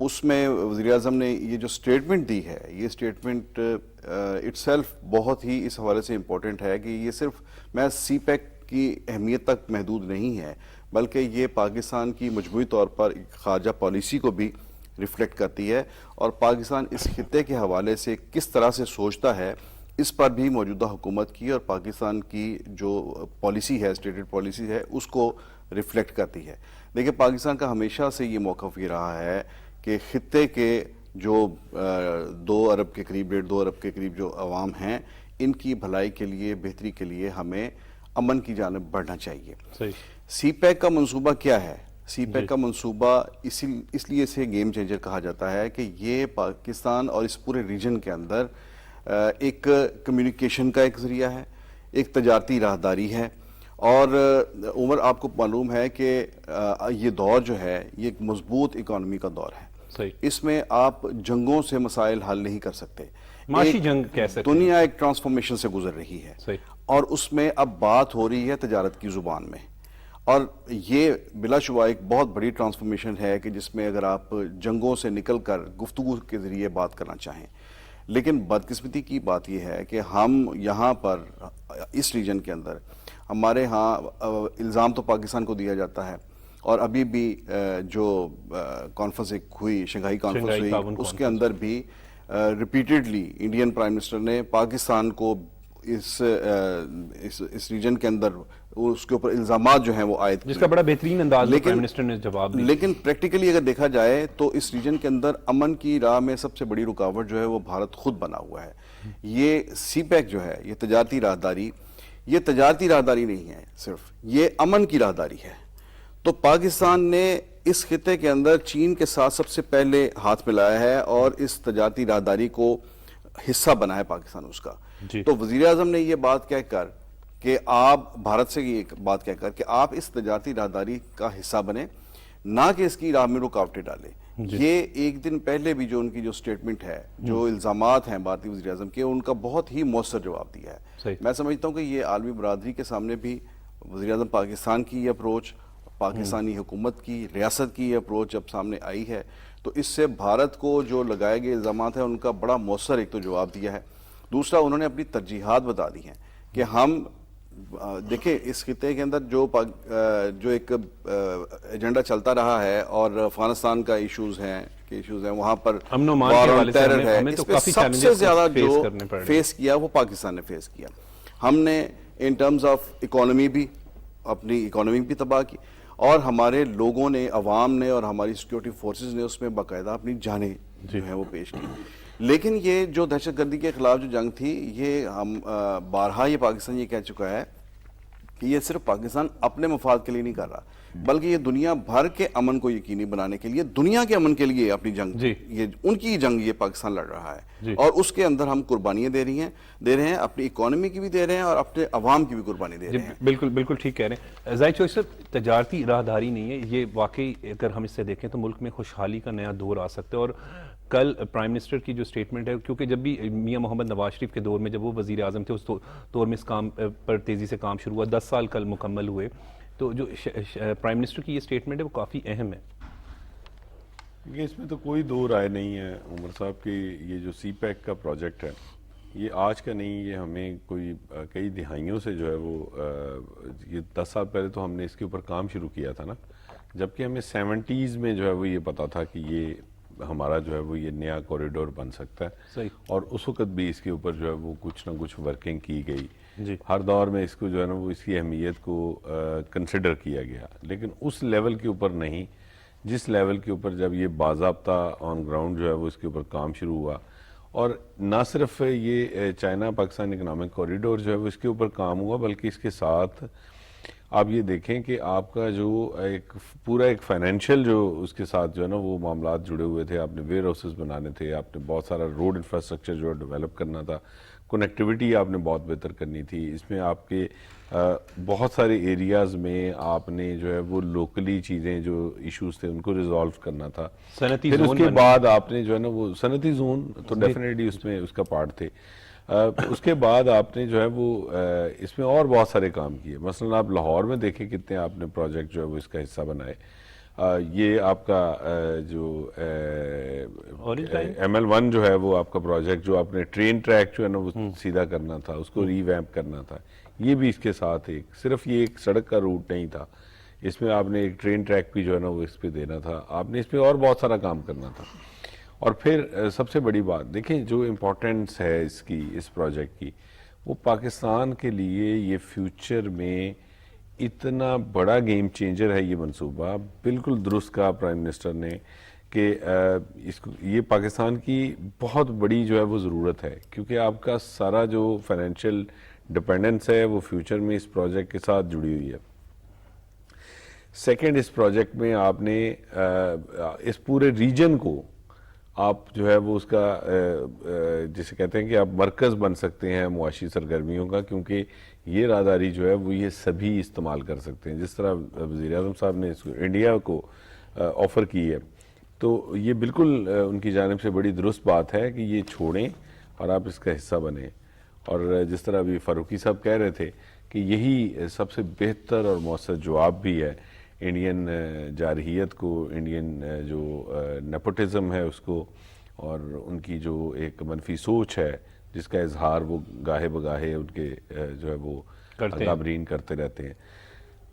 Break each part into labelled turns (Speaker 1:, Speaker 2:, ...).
Speaker 1: اس میں وزیر اعظم نے یہ جو اسٹیٹمنٹ دی ہے، یہ اسٹیٹمنٹ اٹ سیلف بہت ہی اس حوالے سے امپورٹنٹ ہے کہ یہ صرف میں سی پیک کی اہمیت تک محدود نہیں ہے، بلکہ یہ پاکستان کی مجموعی طور پر خارجہ پالیسی کو بھی ریفلیکٹ کرتی ہے، اور پاکستان اس خطے کے حوالے سے کس طرح سے سوچتا ہے اس پر بھی موجودہ حکومت کی اور پاکستان کی جو پالیسی ہے، اسٹیٹڈ پالیسی ہے، اس کو ریفلیکٹ کرتی ہے۔ دیکھیں، پاکستان کا ہمیشہ سے یہ موقف یہ رہا ہے کہ خطے کے جو 2 ارب کے قریب 1.5-2 ارب کے قریب جو عوام ہیں، ان کی بھلائی کے لیے، بہتری کے لیے ہمیں امن کی جانب بڑھنا چاہیے۔ سی پیک کا منصوبہ کیا ہے؟ سی پیک کا منصوبہ اس لیے سے گیم چینجر کہا جاتا ہے کہ یہ پاکستان اور اس پورے ریجن کے اندر ایک کمیونیکیشن کا ایک ذریعہ ہے، ایک تجارتی راہداری ہے، اور عمر آپ کو معلوم ہے کہ یہ دور جو ہے یہ ایک مضبوط اکانومی کا دور ہے۔ اس میں آپ جنگوں سے مسائل حل نہیں کر سکتے،
Speaker 2: معاشی جنگ کہہ سکتے ہیں۔
Speaker 1: دنیا ایک ٹرانسفارمیشن سے گزر رہی ہے، اور اس میں اب بات ہو رہی ہے تجارت کی زبان میں، اور یہ بلا شبہ ایک بہت بڑی ٹرانسفارمیشن ہے کہ جس میں اگر آپ جنگوں سے نکل کر گفتگو کے ذریعے بات کرنا چاہیں، لیکن بدقسمتی کی بات یہ ہے کہ ہم یہاں پر اس ریجن کے اندر ہمارے ہاں الزام تو پاکستان کو دیا جاتا ہے، اور ابھی بھی جو کانفرنس ایک ہوئی، شنگھائی کانفرنس ہوئی، اس کے اندر بھی ریپیٹڈلی انڈین پرائم منسٹر نے پاکستان کو اس ریجن کے اندر اس کے اوپر الزامات جو ہیں وہ عائد کیے،
Speaker 2: جس کا بڑا بہترین انداز میں پرائم منسٹر نے جواب دیا۔
Speaker 1: لیکن پریکٹیکلی اگر دیکھا جائے تو اس ریجن کے اندر امن کی راہ میں سب سے بڑی رکاوٹ جو ہے وہ بھارت خود بنا ہوا ہے۔ یہ سی پیک جو ہے، یہ تجارتی راہداری، یہ تجارتی راہداری نہیں ہے صرف، یہ امن کی راہداری ہے۔ تو پاکستان نے اس خطے کے اندر چین کے ساتھ سب سے پہلے ہاتھ ملایا ہے اور اس تجارتی راہداری کو حصہ بنا ہے پاکستان اس کا۔ تو وزیر اعظم نے یہ بات کہہ کر کہ آپ بھارت سے یہ بات کہہ کر کہ آپ اس تجارتی راہداری کا حصہ بنیں، نہ کہ اس کی راہ میں رکاوٹیں ڈالیں۔ یہ ایک دن پہلے بھی جو ان کی جو سٹیٹمنٹ ہے، جو الزامات ہیں بھارتی وزیر اعظم کے، ان کا بہت ہی مؤثر جواب دیا ہے۔ میں سمجھتا ہوں کہ یہ عالمی برادری کے سامنے بھی وزیر اعظم پاکستان کی یہ اپروچ، پاکستانی حکومت کی، ریاست کی یہ اپروچ جب سامنے آئی ہے، تو اس سے بھارت کو جو لگائے گئے الزامات ہیں ان کا بڑا مؤثر ایک تو جواب دیا ہے۔ دوسرا، انہوں نے اپنی ترجیحات بتا دی ہیں کہ ہم دیکھیں اس خطے کے اندر جو ایک ایجنڈا چلتا رہا ہے، اور افغانستان کا ایشوز ہیں وہاں پر
Speaker 2: امن و امان کے حوالے سے
Speaker 1: ٹیرر ہے، اس پہ سب سے زیادہ جو فیس کیا وہ پاکستان نے فیس کیا۔ ہم نے ان ٹرمز آف اکانومی بھی اپنی اکانومی بھی تباہ کی، اور ہمارے لوگوں نے، عوام نے اور ہماری سیکیورٹی فورسز نے اس میں باقاعدہ اپنی جانیں جو ہیں وہ پیش کی۔ لیکن یہ جو دہشت گردی کے خلاف جو جنگ تھی، یہ ہم بارہا یہ پاکستان یہ کہہ چکا ہے کہ یہ صرف پاکستان اپنے مفاد کے لیے نہیں کر رہا، بلکہ یہ دنیا بھر کے امن کو یقینی بنانے کے لیے، دنیا کے امن کے لیے اپنی جنگ، یہ ان کی جنگ یہ پاکستان لڑ رہا ہے، اور اس کے اندر ہم قربانیاں دے رہے ہیں، اپنی اکانومی کی بھی دے رہے ہیں اور اپنے عوام کی بھی قربانی دے رہے ہیں۔
Speaker 2: بالکل بالکل ٹھیک کہہ رہے ہیں زاہد چوہدری صاحب، تجارتی راہداری نہیں ہے یہ، واقعی اگر ہم اس سے دیکھیں تو ملک میں خوشحالی کا نیا دور آ سکتا ہے۔ اور کل پرائم منسٹر کی جو سٹیٹمنٹ ہے، کیونکہ جب بھی میاں محمد نواز شریف کے دور میں جب وہ وزیر اعظم تھے، اس دور میں اس کام پر تیزی سے کام شروع ہوا، 10 سال کل مکمل ہوئے، تو جو پرائم منسٹر کی یہ سٹیٹمنٹ ہے وہ کافی اہم ہے۔
Speaker 3: اس میں تو کوئی دو رائے نہیں ہے عمر صاحب کہ یہ جو سی پیک کا پروجیکٹ ہے یہ آج کا نہیں، یہ ہمیں کوئی کئی دہائیوں سے جو ہے وہ یہ 10 سال پہلے تو ہم نے اس کے اوپر کام شروع کیا تھا نا، جبکہ ہمیں 70s میں جو ہے وہ یہ پتا تھا کہ یہ ہمارا جو ہے وہ یہ نیا کوریڈور بن سکتا ہے، اور اس وقت بھی اس کے اوپر جو ہے وہ کچھ نہ کچھ ورکنگ کی گئی، ہر دور میں اس کو جو ہے نا وہ اس کی اہمیت کو کنسیڈر کیا گیا، لیکن اس لیول کے اوپر نہیں جس لیول کے اوپر جب یہ باضابطہ آن گراؤنڈ جو ہے وہ اس کے اوپر کام شروع ہوا۔ اور نہ صرف یہ چائنا پاکستان اکنامک کوریڈور جو ہے وہ اس کے اوپر کام ہوا، بلکہ اس کے ساتھ آپ یہ دیکھیں کہ آپ کا جو ایک پورا ایک فائنینشیل جو اس کے ساتھ جو ہے نا وہ معاملات جڑے ہوئے تھے، آپ نے ویئر ہاؤسز بنانے تھے، آپ نے بہت سارا روڈ انفراسٹرکچر جو ہے ڈیولپ کرنا تھا، کنیکٹیوٹی آپ نے بہت بہتر کرنی تھی، اس میں آپ کے بہت سارے ایریاز میں آپ نے جو ہے وہ لوکلی چیزیں جو ایشوز تھے ان کو ریزالو کرنا تھا۔ پھر اس کے بعد آپ نے جو ہے نا وہ صنعتی زون تو ڈیفینیٹلی اس میں اس کا پارٹ تھے، اس کے بعد آپ نے جو ہے وہ اس میں اور بہت سارے کام کیے، مثلا آپ لاہور میں دیکھیں کتنے آپ نے پروجیکٹ جو ہے وہ اس کا حصہ بنائے، یہ آپ کا جو
Speaker 2: Orange Line؟
Speaker 3: ML1 جو ہے وہ آپ کا پروجیکٹ جو آپ نے ٹرین ٹریک جو ہے نا وہ سیدھا کرنا تھا، اس کو ری ویمپ کرنا تھا، یہ بھی اس کے ساتھ صرف یہ ایک سڑک کا روٹ نہیں تھا، اس میں آپ نے ایک ٹرین ٹریک بھی جو ہے نا وہ اس پہ دینا تھا، آپ نے اس پہ اور بہت سارا کام کرنا تھا۔ اور پھر سب سے بڑی بات دیکھیں جو امپورٹنس ہے اس پروجیکٹ کی، وہ پاکستان کے لیے یہ فیوچر میں اتنا بڑا گیم چینجر ہے یہ منصوبہ، بالکل درست کہا پرائم منسٹر نے کہ یہ پاکستان کی بہت بڑی جو ہے وہ ضرورت ہے، کیونکہ آپ کا سارا جو فائنینشیل ڈپینڈنس ہے وہ فیوچر میں اس پروجیکٹ کے ساتھ جڑی ہوئی ہے۔ سیکنڈ، اس پروجیکٹ میں آپ نے اس پورے ریجن کو آپ جو ہے وہ اس کا جسے کہتے ہیں کہ آپ مرکز بن سکتے ہیں معاشی سرگرمیوں کا، کیونکہ یہ راہداری جو ہے وہ یہ سبھی استعمال کر سکتے ہیں، جس طرح وزیر اعظم صاحب نے اس کو انڈیا کو آفر کی ہے، تو یہ بالکل ان کی جانب سے بڑی درست بات ہے کہ یہ چھوڑیں اور آپ اس کا حصہ بنیں۔ اور جس طرح ابھی فاروقی صاحب کہہ رہے تھے کہ یہی سب سے بہتر اور مؤثر جواب بھی ہے انڈین جارحیت کو، انڈین جو نیپوٹزم ہے اس کو، اور ان کی جو ایک منفی سوچ ہے جس کا اظہار وہ گاہے بگاہے ان کے جو ہے وہ اکابرین کرتے رہتے ہیں۔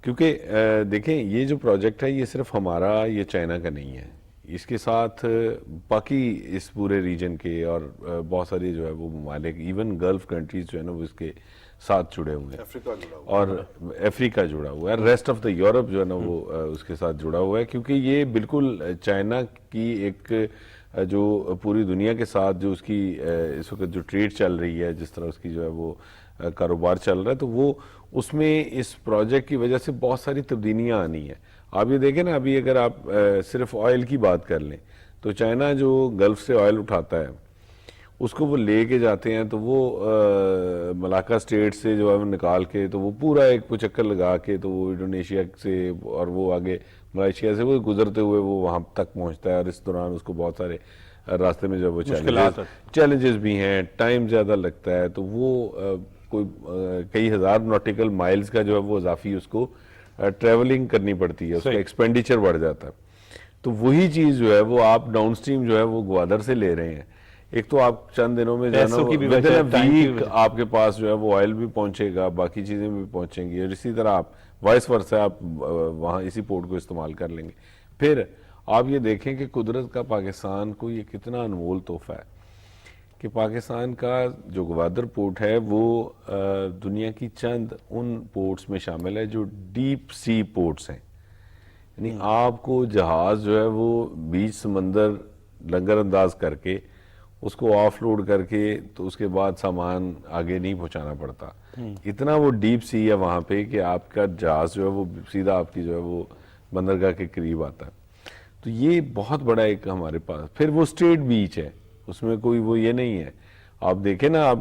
Speaker 3: کیونکہ دیکھیں یہ جو پروجیکٹ ہے یہ صرف ہمارا، یہ چائنا کا نہیں ہے، اس کے ساتھ باقی اس پورے ریجن کے اور بہت ساری جو ہے وہ ممالک، ایون گلف کنٹریز جو ہے نا وہ اس کے ساتھ جڑے ہوئے ہیں، اور افریقہ جڑا ہوا ہے، ریسٹ آف دا یورپ جو ہے نا وہ اس کے ساتھ جڑا ہوا ہے، کیونکہ یہ بالکل چائنا کی ایک جو پوری دنیا کے ساتھ جو اس کی اس وقت جو ٹریڈ چل رہی ہے، جس طرح اس کی جو ہے وہ کاروبار چل رہا ہے، تو وہ اس میں اس پروجیکٹ کی وجہ سے بہت ساری تبدیلیاں آنی ہیں۔ آپ یہ دیکھیں نا، ابھی اگر آپ صرف آئل کی بات کر لیں تو چائنا جو گلف سے آئل اٹھاتا ہے اس کو وہ لے کے جاتے ہیں، تو وہ ملاکا سٹیٹ سے جو ہے وہ نکال کے تو وہ پورا ایک چکر لگا کے تو وہ انڈونیشیا سے اور وہ آگے ملائیشیا سے وہ گزرتے ہوئے وہ وہاں تک پہنچتا ہے، اور اس دوران اس کو بہت سارے راستے میں جو وہ چیلنجز بھی ہیں، ٹائم زیادہ لگتا ہے، تو وہ کوئی کئی ہزار نوٹیکل مائلز کا جو ہے وہ اضافی اس کو ٹریولنگ کرنی پڑتی ہے، اس کا ایکسپینڈیچر بڑھ جاتا ہے۔ تو وہی چیز جو ہے وہ آپ ڈاؤن سٹریم جو ہے وہ گوادر سے لے رہے ہیں، ایک تو آپ چند دنوں میں جو ہے نا ویک آپ کے پاس جو ہے وہ آئل بھی پہنچے گا، باقی چیزیں بھی پہنچیں گی، اور اسی طرح آپ وائس ورسا آپ وہاں اسی پورٹ کو استعمال کر لیں گے۔ پھر آپ یہ دیکھیں کہ قدرت کا پاکستان کو یہ کتنا انمول تحفہ ہے کہ پاکستان کا جو گوادر پورٹ ہے وہ دنیا کی چند ان پورٹس میں شامل ہے جو ڈیپ سی پورٹس ہیں، یعنی آپ کو جہاز جو ہے وہ بیچ سمندر لنگر انداز کر کے اس کو آف لوڈ کر کے تو اس کے بعد سامان آگے نہیں پہنچانا پڑتا، اتنا وہ ڈیپ سی ہے وہاں پہ کہ آپ کا جہاز جو ہے وہ سیدھا آپ کی جو ہے وہ بندرگاہ کے قریب آتا ہے۔ تو یہ بہت بڑا ایک ہمارے پاس، پھر وہ اسٹریٹ بیچ ہے، اس میں کوئی وہ یہ نہیں ہے، آپ دیکھیں نا، آپ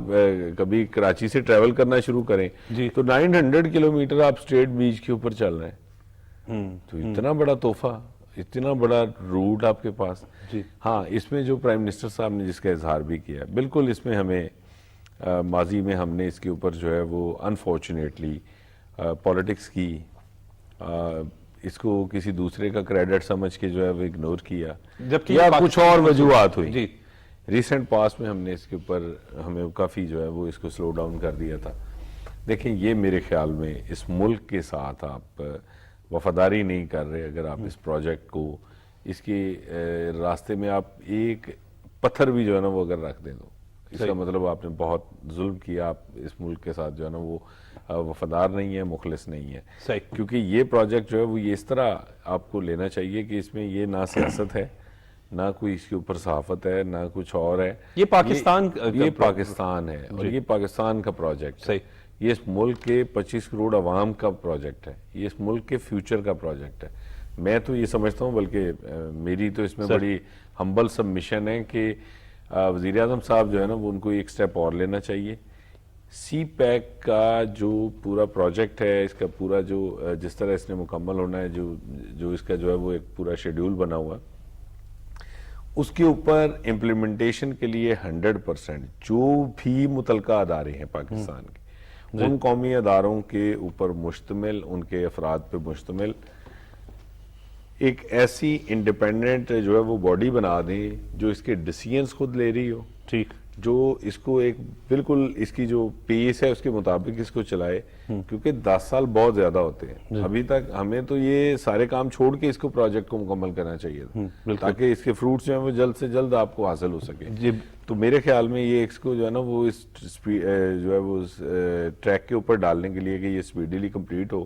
Speaker 3: کبھی کراچی سے ٹریول کرنا شروع کریں تو 900 کلومیٹر آپ اسٹریٹ بیچ کے اوپر چل رہے ہیں، تو اتنا بڑا تحفہ، اتنا بڑا روٹ آپ کے پاس۔ ہاں، اس میں جو پرائم منسٹر صاحب نے جس کا اظہار بھی کیا، بالکل اس میں ہمیں ماضی میں ہم نے اس کے اوپر جو ہے وہ انفارچونیٹلی پولیٹکس کی، اس کو کسی دوسرے کا کریڈٹ سمجھ کے جو ہے وہ اگنور کیا، یا کچھ اور وجوہات ہوئی۔ ریسنٹ پاس میں ہم نے اس کے اوپر ہمیں کافی جو ہے وہ اس کو سلو ڈاؤن کر دیا تھا۔ دیکھیں یہ میرے خیال میں اس ملک کے ساتھ آپ وفاداری نہیں کر رہے اگر آپ اس پروجیکٹ کو، اس کے راستے میں آپ ایک پتھر بھی جو ہے نا وہ اگر رکھ دیں تو اس کا مطلب آپ نے بہت ظلم کیا، آپ اس ملک کے ساتھ جو ہے نا وہ وفادار نہیں ہے، مخلص نہیں ہے۔ کیونکہ یہ پروجیکٹ جو ہے وہ یہ اس طرح آپ کو لینا چاہیے کہ اس میں یہ نہ سیاست ہے، نہ کوئی اس کے اوپر صحافت ہے، نہ کچھ اور ہے، یہ پاکستان ہے، اور یہ پاکستان کا پروجیکٹ ہے، یہ اس ملک کے 25 کروڑ عوام کا پروجیکٹ ہے، یہ اس ملک کے فیوچر کا پروجیکٹ ہے۔ میں تو یہ سمجھتا ہوں، بلکہ میری تو اس میں بڑی ہمبل سبمیشن ہے کہ وزیر اعظم صاحب جو ہے نا وہ ان کو ایک سٹیپ اور لینا چاہیے۔ سی پیک کا جو پورا پروجیکٹ ہے، اس کا پورا جو جس طرح اس نے مکمل ہونا ہے، جو اس کا جو ہے وہ ایک پورا شیڈیول بنا ہوا ہے، اس کے اوپر امپلیمنٹیشن کے لیے 100% جو بھی متعلقہ ادارے ہیں پاکستان کے، ان قومی اداروں کے اوپر مشتمل، ان کے افراد پہ مشتمل ایک ایسی انڈیپینڈنٹ جو ہے وہ باڈی بنا دیں جو اس کے ڈیسیژنز خود لے رہی ہو,
Speaker 2: ٹھیک,
Speaker 3: جو اس کو ایک بالکل اس کی جو پیس ہے اس کے مطابق اس کو چلائے, کیونکہ 10 سال بہت زیادہ ہوتے ہیں. ابھی تک ہمیں تو یہ سارے کام چھوڑ کے اس کو پروجیکٹ کو مکمل کرنا چاہیے تھا, تاکہ اس کے فروٹس جو ہیں وہ جلد سے جلد آپ کو حاصل ہو سکے. تو میرے خیال میں یہ اس کو جو ہے نا وہ اس جو ہے وہ ٹریک کے اوپر ڈالنے کے لیے کہ یہ اسپیڈیلی کمپلیٹ ہو,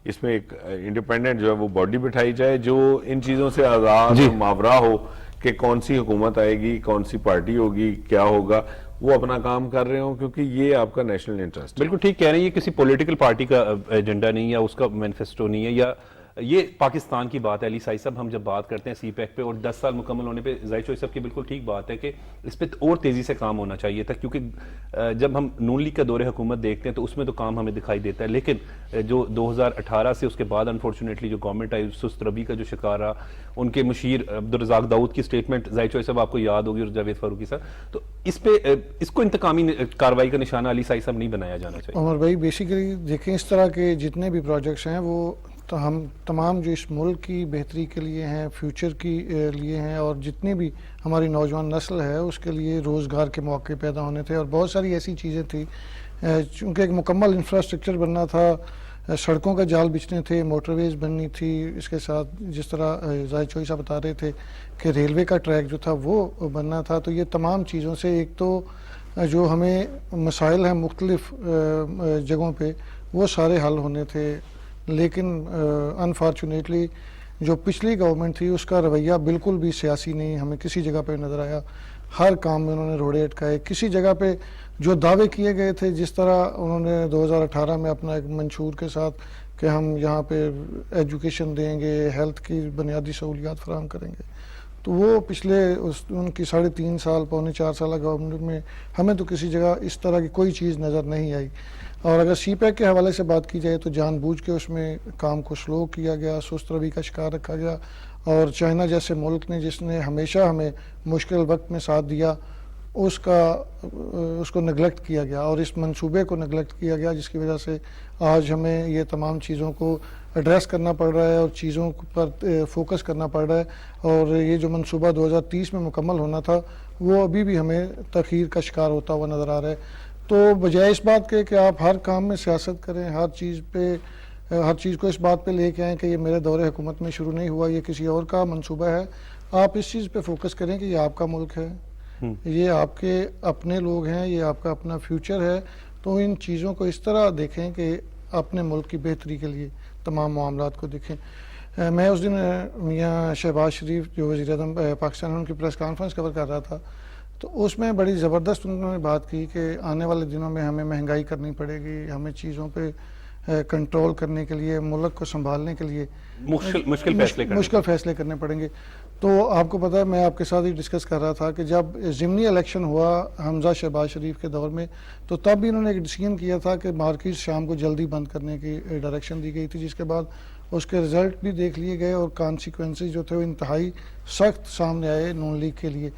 Speaker 3: اس میں ایک انڈیپینڈنٹ جو ہے وہ باڈی بٹھائی جائے جو ان چیزوں سے آزاد اور ماورا ہو کہ کون سی حکومت آئے گی, کون سی پارٹی ہوگی, کیا ہوگا, وہ اپنا کام کر رہے ہوں, کیونکہ یہ آپ کا نیشنل انٹرسٹ ہے.
Speaker 2: بالکل ٹھیک کہہ رہے ہیں, یہ کسی پولیٹیکل پارٹی کا ایجنڈا نہیں, یا اس کا مینیفیسٹو نہیں ہے, یا یہ پاکستان کی بات ہے. علی سائی صاحب, ہم جب بات کرتے ہیں سی پیک پہ اور 10 سال مکمل ہونے پہ, ظاہر چوہدری صاحب کی بالکل ٹھیک بات ہے کہ اس پہ اور تیزی سے کام ہونا چاہیے تھا, کیونکہ جب ہم نون لیگ کا دور حکومت دیکھتے ہیں تو اس میں تو کام ہمیں دکھائی دیتا ہے, لیکن جو 2018 سے اس کے بعد انفارچونیٹلی جو گورنمنٹ آئی سست روی کا جو شکار رہا, ان کے مشیر عبدالرزاق داؤد کی سٹیٹمنٹ ظاہر چوہدری صاحب آپ کو یاد ہوگی, اور جاوید فاروقی صاحب, تو اس پہ اس کو انتقامی کارروائی کا نشانہ علی سائی صاحب نہیں بنایا جانا چاہیے.
Speaker 4: عمر بھائی بیسیکلی دیکھیں, اس طرح کے جتنے بھی پروجیکٹس ہیں وہ تو ہم تمام جو اس ملک کی بہتری کے لیے ہیں, فیوچر کی لیے ہیں, اور جتنی بھی ہماری نوجوان نسل ہے اس کے لیے روزگار کے مواقع پیدا ہونے تھے, اور بہت ساری ایسی چیزیں تھیں. چونکہ ایک مکمل انفراسٹرکچر بننا تھا, سڑکوں کا جال بچھنے تھے, موٹر ویز بننی تھی, اس کے ساتھ جس طرح ظاہر چوہدری صاحب بتا رہے تھے کہ ریلوے کا ٹریک جو تھا وہ بننا تھا. تو یہ تمام چیزوں سے ایک تو جو ہمیں مسائل ہیں مختلف جگہوں پہ وہ سارے حل ہونے تھے, لیکن انفارچونیٹلی جو پچھلی گورنمنٹ تھی اس کا رویہ بالکل بھی سیاسی نہیں ہمیں کسی جگہ پہ نظر آیا. ہر کام میں انہوں نے روڑے اٹکائے. کسی جگہ پہ جو دعوے کیے گئے تھے, جس طرح انہوں نے 2018 میں اپنا ایک منشور کے ساتھ کہ ہم یہاں پہ ایجوکیشن دیں گے, ہیلتھ کی بنیادی سہولیات فراہم کریں گے, تو وہ پچھلے ان کی 3.5 سال پونے 4 سالہ گورنمنٹ میں ہمیں تو کسی جگہ اس طرح کی کوئی چیز نظر نہیں آئی. اور اگر سی پیک کے حوالے سے بات کی جائے تو جان بوجھ کے اس میں کام کو سلو کیا گیا, سست روی کا شکار رکھا گیا, اور چائنا جیسے ملک نے جس نے ہمیشہ ہمیں مشکل وقت میں ساتھ دیا اس کو نگلیکٹ کیا گیا, اور اس منصوبے کو نگلیکٹ کیا گیا, جس کی وجہ سے آج ہمیں یہ تمام چیزوں کو ایڈریس کرنا پڑ رہا ہے اور چیزوں پر فوکس کرنا پڑ رہا ہے. اور یہ جو منصوبہ 2030 میں مکمل ہونا تھا وہ ابھی بھی ہمیں تاخیر کا شکار ہوتا ہوا نظر آ رہا ہے. تو بجائے اس بات کے کہ آپ ہر کام میں سیاست کریں, ہر چیز کو اس بات پہ لے کے آئیں کہ یہ میرے دور حکومت میں شروع نہیں ہوا, یہ کسی اور کا منصوبہ ہے, آپ اس چیز پہ فوکس کریں کہ یہ آپ کا ملک ہے, یہ آپ کے اپنے لوگ ہیں, یہ آپ کا اپنا فیوچر ہے. تو ان چیزوں کو اس طرح دیکھیں کہ اپنے ملک کی بہتری کے لیے تمام معاملات کو دیکھیں. میں اس دن میاں شہباز شریف جو وزیر اعظم پاکستان, ان کی پریس کانفرنس کور کر رہا تھا, تو اس میں بڑی زبردست انہوں نے بات کی کہ آنے والے دنوں میں ہمیں مہنگائی کرنی پڑے گی, ہمیں چیزوں پہ کنٹرول کرنے کے لیے, ملک کو سنبھالنے کے لیے مشکل فیصلے کرنے پڑیں گے. تو آپ کو پتہ ہے, میں آپ کے ساتھ ہی ڈسکس کر رہا تھا کہ جب ضمنی الیکشن ہوا حمزہ شہباز شریف کے دور میں, تو تب بھی انہوں نے ایک ڈیسیژن کیا تھا کہ مارکیٹ شام کو جلدی بند کرنے کی ڈائریکشن دی گئی تھی, جس کے بعد اس کے رزلٹ بھی دیکھ لیے گئے اور کانسیکوینسز جو تھے وہ انتہائی سخت سامنے آئے نون لیگ کے لیے.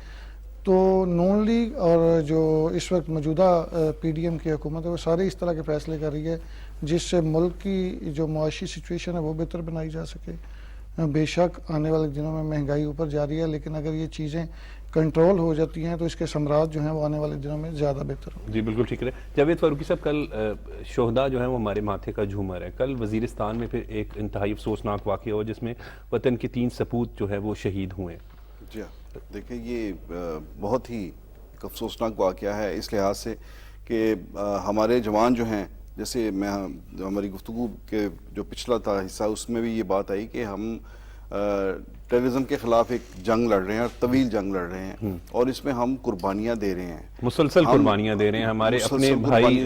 Speaker 4: تو نون لیگ اور جو اس وقت موجودہ پی ڈی ایم کی حکومت ہے وہ سارے اس طرح کے فیصلے کر رہی ہے جس سے ملک کی جو معاشی سچویشن ہے وہ بہتر بنائی جا سکے. بے شک آنے والے دنوں میں مہنگائی اوپر جاری ہے, لیکن اگر یہ چیزیں کنٹرول ہو جاتی ہیں تو اس کے ثمرات جو ہیں وہ آنے والے دنوں میں زیادہ بہتر ہوں.
Speaker 2: جی بالکل ٹھیک ہے. جاوید فاروقی صاحب, کل شہداء جو ہیں وہ ہمارے ماتھے کا جھومر ہے. کل وزیرستان میں پھر ایک انتہائی افسوسناک واقعہ ہوا جس میں وطن کے 3 سپوت جو ہے وہ شہید ہوئے.
Speaker 1: جی دیکھیں, یہ بہت ہی افسوسناک واقعہ ہے اس لحاظ سے کہ ہمارے جوان جو ہیں, جیسے میں ہماری گفتگو کے جو پچھلا تھا حصہ اس میں بھی یہ بات آئی کہ ہم ٹیررزم کے خلاف ایک جنگ لڑ رہے ہیں اور طویل جنگ لڑ رہے ہیں, اور اس میں ہم قربانیاں دے رہے ہیں,
Speaker 2: مسلسل قربانیاں دے رہے ہیں. ہمارے اپنے بھائی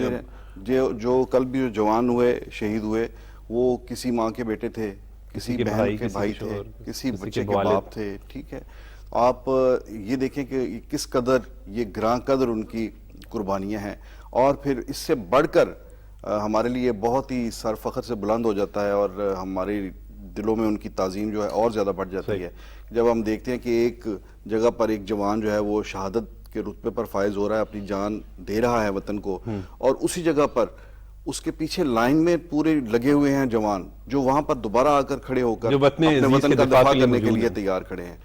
Speaker 1: جو کل بھی جو جوان ہوئے, شہید ہوئے, وہ کسی ماں کے بیٹے تھے, کسی بہن کے بھائی تھے, کسی بچے کے باپ تھے. ٹھیک ہے, آپ یہ دیکھیں کہ کس قدر یہ گراں قدر ان کی قربانیاں ہیں, اور پھر اس سے بڑھ کر ہمارے لیے بہت ہی سر فخر سے بلند ہو جاتا ہے, اور ہمارے دلوں میں ان کی تعظیم جو ہے اور زیادہ بڑھ جاتی ہے جب ہم دیکھتے ہیں کہ ایک جگہ پر ایک جوان جو ہے وہ شہادت کے رتبے پر فائز ہو رہا ہے, اپنی جان دے رہا ہے وطن کو, اور اسی جگہ پر اس کے پیچھے لائن میں پورے لگے ہوئے ہیں جوان جو وہاں پر دوبارہ آ کر کھڑے ہو کر
Speaker 2: جو وطن
Speaker 1: اپنے
Speaker 2: عزیز
Speaker 1: وطن
Speaker 2: کے
Speaker 1: کا
Speaker 2: دفاع
Speaker 1: دفاع
Speaker 2: کے لیے
Speaker 1: کرنے کے
Speaker 2: موجود
Speaker 1: لیے
Speaker 2: ہیں۔
Speaker 1: تیار کھڑے ہیں.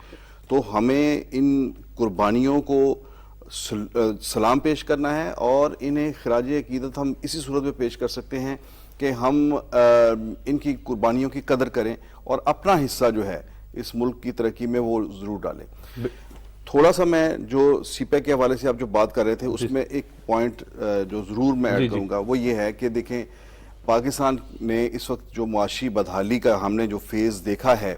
Speaker 1: تو ہمیں ان قربانیوں کو سلام پیش کرنا ہے اور انہیں خراج عقیدت ہم اسی صورت میں پیش کر سکتے ہیں کہ ہم ان کی قربانیوں کی قدر کریں اور اپنا حصہ جو ہے اس ملک کی ترقی میں وہ ضرور ڈالیں. تھوڑا سا میں جو سی پیک کے حوالے سے آپ جو بات کر رہے تھے اس میں ایک پوائنٹ جو ضرور میں ایڈ کروں گا وہ یہ ہے کہ دیکھیں پاکستان نے اس وقت جو معاشی بدحالی کا ہم نے جو فیز دیکھا ہے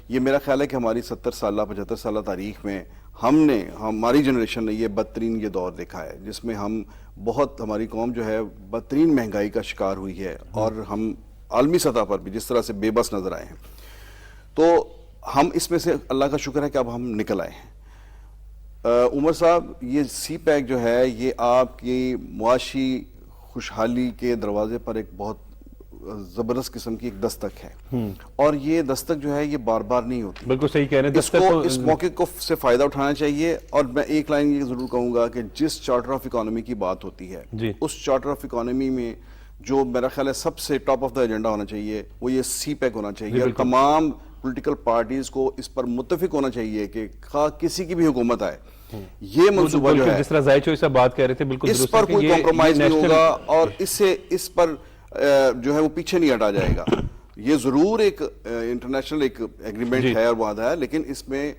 Speaker 1: یہ میرا خیال ہے کہ ہماری 70 سالہ 75 سالہ تاریخ میں ہماری جنریشن نے یہ بدترین یہ دور دیکھا ہے جس میں ہماری قوم جو ہے بدترین مہنگائی کا شکار ہوئی ہے اور ہم عالمی سطح پر بھی جس طرح سے بے بس نظر آئے ہیں. تو ہم اس میں سے اللہ کا شکر ہے کہ اب ہم نکل آئے ہیں. عمر صاحب یہ سی پیک جو ہے یہ آپ کی معاشی خوشحالی کے دروازے پر ایک بہت زبردست قسم کی ایک دستک ہے اور یہ دستک جو ہے یہ بار بار نہیں ہوتی.
Speaker 2: بالکل صحیح کہہ رہے ہیں.
Speaker 1: اس موقع کو سے فائدہ اٹھانا چاہیے اور میں ایک لائن یہ ضرور کہوں گا کہ جس چارٹر آف اکانومی کی بات ہوتی ہے اس چارٹر آف اکانومی میں جو میرا خیال ہے سب سے ٹاپ آف دا ایجنڈا ہونا چاہیے وہ یہ سی پیک ہونا چاہیے اور تمام پولیٹیکل پارٹیز کو اس پر متفق ہونا چاہیے کہ خواہ کسی کی بھی حکومت آئے یہ منصوبہ جو ہے
Speaker 2: جس طرح ظاہر چوہی صاحب بات کہہ رہے تھے بالکل
Speaker 1: اس پر کوئی کمپرومائز نہیں ہوگا اور اس پر جو ہے وہ پیچھے نہیں ہٹا جائے گا. یہ ضرور ایک انٹرنیشنل ایک ایگریمنٹ ہے اور وعدہ ہے لیکن اس میں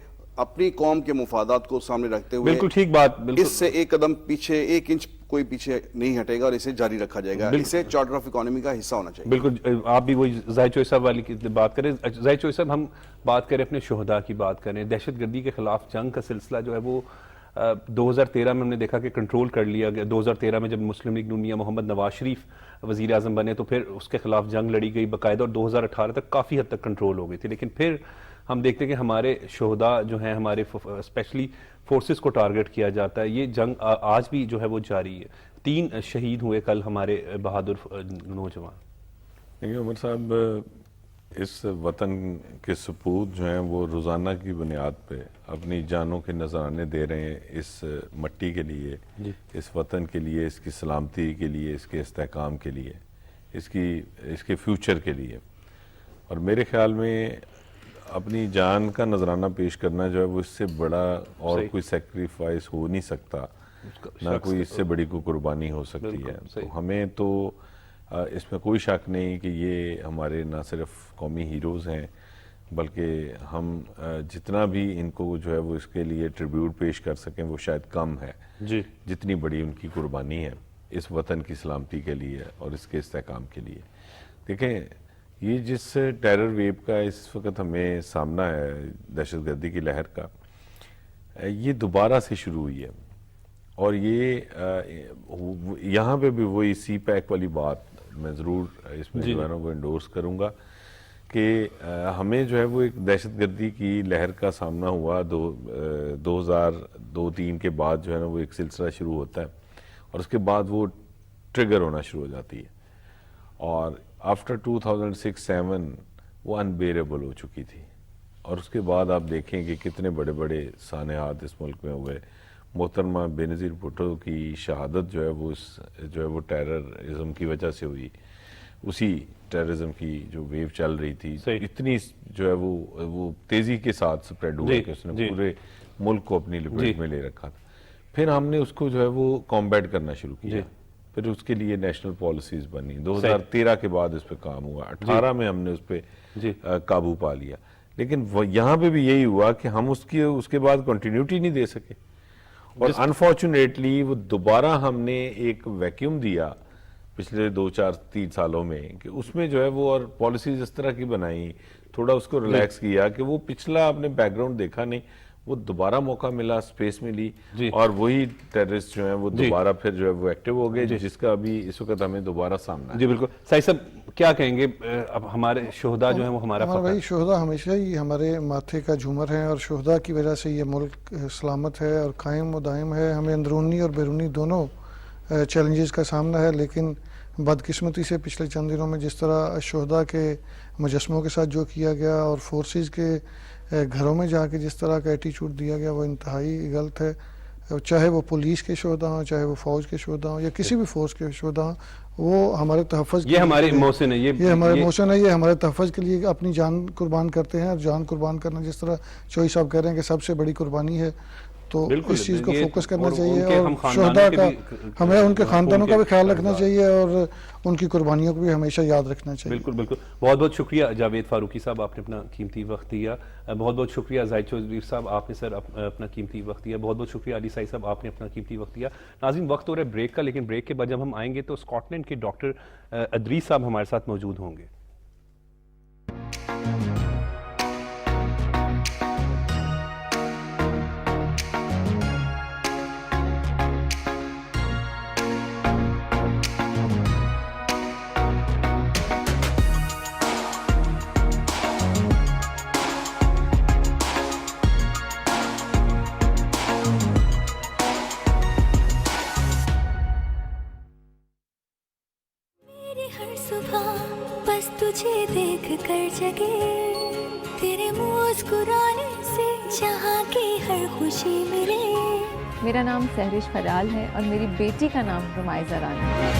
Speaker 1: اپنی قوم کے مفادات کو سامنے رکھتے ہوئے
Speaker 2: بالکل ٹھیک بات
Speaker 1: اس سے ایک قدم پیچھے 1 انچ کوئی پیچھے نہیں ہٹے گا اور اسے جاری رکھا جائے گا. اسے چارٹر آف اکانومی کا حصہ ہونا چاہیے.
Speaker 2: بالکل آپ بھی وہی ظاہر چوہی صاحب والی کی بات کریں. ظاہر چوہی صاحب ہم بات کریں اپنے شہداء کی بات کریں. دہشت گردی کے خلاف جنگ کا سلسلہ جو ہے وہ 2013 میں ہم نے دیکھا کہ کنٹرول کر لیا گیا. 2013 میں جب مسلم لیگ نون محمد نواز شریف وزیر اعظم بنے تو پھر اس کے خلاف جنگ لڑی گئی باقاعدہ اور 2018 تک کافی حد تک کنٹرول ہو گئی تھی. لیکن پھر ہم دیکھتے ہیں کہ ہمارے شہداء جو ہیں ہمارے اسپیشلی فورسز کو ٹارگٹ کیا جاتا ہے. یہ جنگ آج بھی جو ہے وہ جاری ہے. 3 شہید ہوئے کل ہمارے بہادر نوجوان.
Speaker 3: دیکھیے عمر صاحب اس وطن کے سپوت جو ہیں وہ روزانہ کی بنیاد پہ اپنی جانوں کے نذرانے دے رہے ہیں اس مٹی کے لیے اس وطن کے لیے اس کی سلامتی کے لیے اس کے استحکام کے لیے اس کے فیوچر کے لیے. اور میرے خیال میں اپنی جان کا نذرانہ پیش کرنا جو ہے وہ اس سے بڑا اور کوئی سیکریفائس ہو نہیں سکتا نہ کوئی اس سے بڑی کوئی قربانی ہو سکتی ہے. تو ہمیں تو اس میں کوئی شک نہیں کہ یہ ہمارے نہ صرف قومی ہیروز ہیں بلکہ ہم جتنا بھی ان کو جو ہے وہ اس کے لیے ٹریبیوٹ پیش کر سکیں وہ شاید کم ہے جتنی بڑی ان کی قربانی ہے اس وطن کی سلامتی کے لیے اور اس کے استحکام کے لیے. دیکھیں یہ جس ٹیرر ویو کا اس وقت ہمیں سامنا ہے دہشت گردی کی لہر کا یہ دوبارہ سے شروع ہوئی ہے اور یہ یہاں پہ بھی وہی سی پیک والی بات میں ضرور اس میں جو ہے وہ انڈورس کروں گا کہ ہمیں جو ہے وہ ایک دہشت گردی کی لہر کا سامنا ہوا 2002-03 کے بعد جو ہے نا وہ ایک سلسلہ شروع ہوتا ہے اور اس کے بعد وہ ٹریگر ہونا شروع ہو جاتی ہے اور آفٹر 2006-07 وہ انبیریبل ہو چکی تھی اور اس کے بعد آپ دیکھیں کہ کتنے بڑے بڑے سانحات اس ملک میں ہوئے. محترمہ بینظیر بھٹو کی شہادت جو ہے وہ ٹیررزم کی وجہ سے ہوئی. اسی ٹیررزم کی جو ویو چل رہی تھی اتنی جو ہے وہ تیزی کے ساتھ سپریڈ ہوا کہ اس نے پورے ملک کو اپنی لپیٹ میں لے رکھا تھا. پھر ہم نے اس کو جو ہے وہ کمبیٹ کرنا شروع کیا پھر اس کے لیے نیشنل پالیسیز بنی. 2013 کے بعد اس پہ کام ہوا. 18 میں ہم نے اس پہ قابو پا لیا. لیکن یہاں پہ بھی یہی ہوا کہ ہم اس کے بعد کنٹینیوٹی نہیں دے سکے اور انفارچونیٹلی وہ دوبارہ ہم نے ایک ویکیوم دیا پچھلے 2-4-3 سالوں میں کہ اس میں جو ہے وہ اور پالیسیز اس طرح کی بنائی تھوڑا اس کو ریلیکس کیا کہ وہ پچھلا آپ نے بیک گراؤنڈ دیکھا نہیں وہ دوبارہ موقع ملا اسپیس ملی اور وہی ٹیررسٹ جو ہیں وہ دوبارہ پھر جو ہے وہ ایکٹیو ہو گئے جس کا ابھی اس وقت ہمیں دوبارہ سامنا ہے.
Speaker 2: جی بالکل. سعید صاحب کیا کہیں گے اب ہمارے شہداء جو ہیں وہ ہمارا
Speaker 4: بھائی شہداء ہمیشہ ہی ہمارے ماتھے کا جھومر ہیں اور شہداء کی وجہ سے یہ ملک سلامت ہے اور قائم و دائم ہے. ہمیں اندرونی اور بیرونی دونوں چیلنجز کا سامنا ہے لیکن بدقسمتی سے پچھلے چند دنوں میں جس طرح شہداء کے مجسموں کے ساتھ جو کیا گیا اور فورسز کے گھروں میں جا کے جس طرح کا ایٹیچیوڈ دیا گیا وہ انتہائی غلط ہے. چاہے وہ پولیس کے شہدا ہوں، چاہے وہ فوج کے شہدا ہوں، یا کسی بھی فورس کے شہدا ہوں، وہ ہمارے تحفظ
Speaker 2: یہ ہمارے محسن ہے،
Speaker 4: یہ ہمارے محسن ہے، یہ ہمارے تحفظ کے لیے اپنی جان قربان کرتے ہیں. اور جان قربان کرنا جس طرح چوئی صاحب کہہ رہے ہیں کہ سب سے بڑی قربانی ہے، تو اس چیز کو فوکس کرنا چاہیے. اور شہداء کا ہمیں ان کے خاندانوں کا بھی خیال رکھنا چاہیے اور ان کی قربانیوں کو بھی ہمیشہ یاد رکھنا چاہیے.
Speaker 2: بالکل بالکل. بہت بہت شکریہ جاوید فاروقی صاحب، آپ نے اپنا قیمتی وقت دیا. بہت بہت شکریہ زاہد چودھری صاحب، آپ نے سر اپنا قیمتی وقت دیا. بہت بہت شکریہ علی سعید صاحب، آپ نے اپنا قیمتی وقت دیا. ناظرین وقت ہو رہا ہے بریک کا، لیکن بریک کے بعد جب ہم آئیں گے تو اسکاٹ لینڈ کے ڈاکٹر ادریس صاحب ہمارے ساتھ موجود ہوں گے.
Speaker 5: ہر صبح بس تجھے دیکھ کر جگے، تیرے مسکرانے سے جہاں کی ہر خوشی ملے.
Speaker 6: میرا نام سہرش فلال ہے اور میری بیٹی کا نام رمائزہ رانی ہے.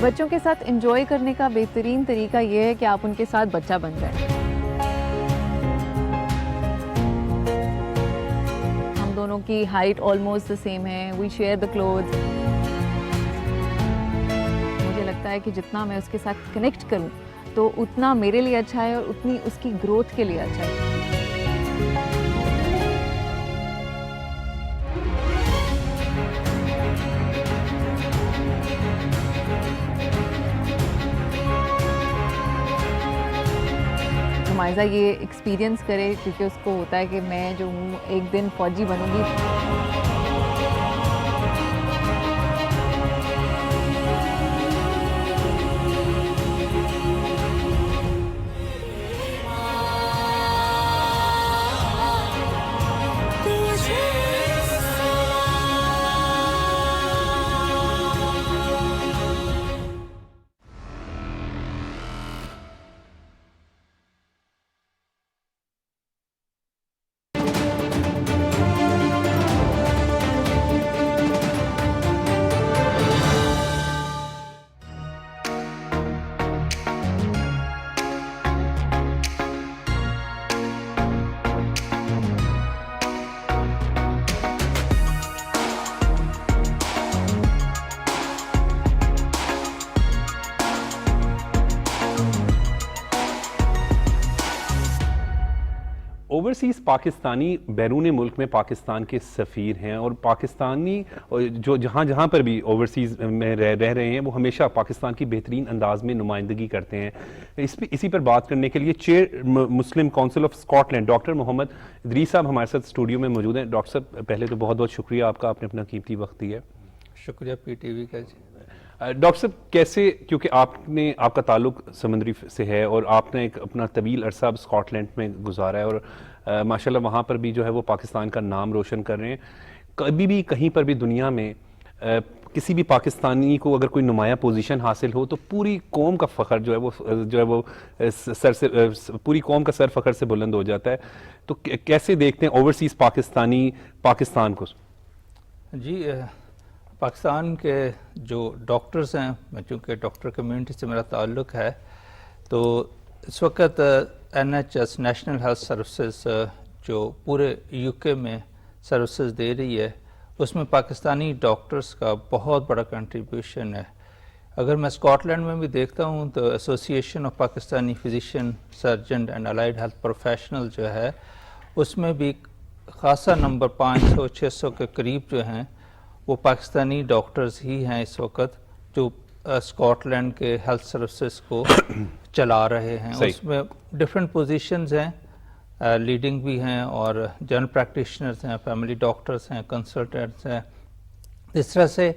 Speaker 6: بچوں کے ساتھ انجوائے کرنے کا بہترین طریقہ یہ ہے کہ آپ ان کے ساتھ بچہ بن جائیں. دونوں کی ہائٹ آلموسٹ دا سیم ہے. We share the clothes. مجھے لگتا ہے کہ جتنا میں اس کے ساتھ کنیکٹ کروں تو اتنا میرے لیے اچھا ہے اور اتنی اس کی گروتھ کے لیے اچھا ہے. رمائزہ یہ ایکسپیرینس کرے کیونکہ اس کو ہوتا ہے کہ میں جو ہوں ایک دن فوجی بنوں گی.
Speaker 2: اوورسیز پاکستانی بیرون ملک میں پاکستان کے سفیر ہیں، اور پاکستانی جو جہاں جہاں پر بھی اوورسیز میں رہ رہے ہیں وہ ہمیشہ پاکستان کی بہترین انداز میں نمائندگی کرتے ہیں. اسی پر بات کرنے کے لیے chair Muslim council of Scotland doctor Muhammad Idris صاحب ہمارے ساتھ اسٹوڈیو میں موجود ہیں. ڈاکٹر صاحب پہلے تو بہت بہت شکریہ آپ کا، آپ نے اپنا قیمتی وقت دیا.
Speaker 7: شکریہ پی ٹی وی کا. جی
Speaker 2: ڈاکٹر صاحب کیسے، کیونکہ آپ کا تعلق سمندری سے ہے اور آپ نے ایک اپنا طویل عرصہ اسکاٹ لینڈ میں گزارا ہے اور ماشاءاللہ وہاں پر بھی جو ہے وہ پاکستان کا نام روشن کر رہے ہیں. کبھی بھی کہیں پر بھی دنیا میں کسی بھی پاکستانی کو اگر کوئی نمایاں پوزیشن حاصل ہو تو پوری قوم کا فخر جو ہے وہ سر سے پوری قوم کا سر فخر سے بلند ہو جاتا ہے. تو کیسے دیکھتے ہیں اوورسیز پاکستانی پاکستان کو؟
Speaker 7: جی پاکستان کے جو ڈاکٹرز ہیں، چونکہ ڈاکٹر کمیونٹی سے میرا تعلق ہے، تو اس وقت NHS نیشنل ہیلتھ سروسز جو پورے UK میں سروسز دے رہی ہے، اس میں پاکستانی ڈاکٹرز کا بہت بڑا کنٹریبیوشن ہے. اگر میں اسکاٹ لینڈ میں بھی دیکھتا ہوں تو association of Pakistani physician surgeon and allied health professional جو ہے، اس میں بھی خاصا نمبر 500-600 کے قریب جو ہیں وہ پاکستانی ڈاکٹرز ہی ہیں اس وقت جو اسکاٹ لینڈ کے ہیلتھ سروسز کو چلا رہے ہیں. اس میں ڈفرینٹ پوزیشنز ہیں، لیڈنگ بھی ہیں اور جنرل پریکٹیشنرز ہیں، فیملی ڈاکٹرز ہیں، کنسلٹنٹس ہیں. اس طرح سے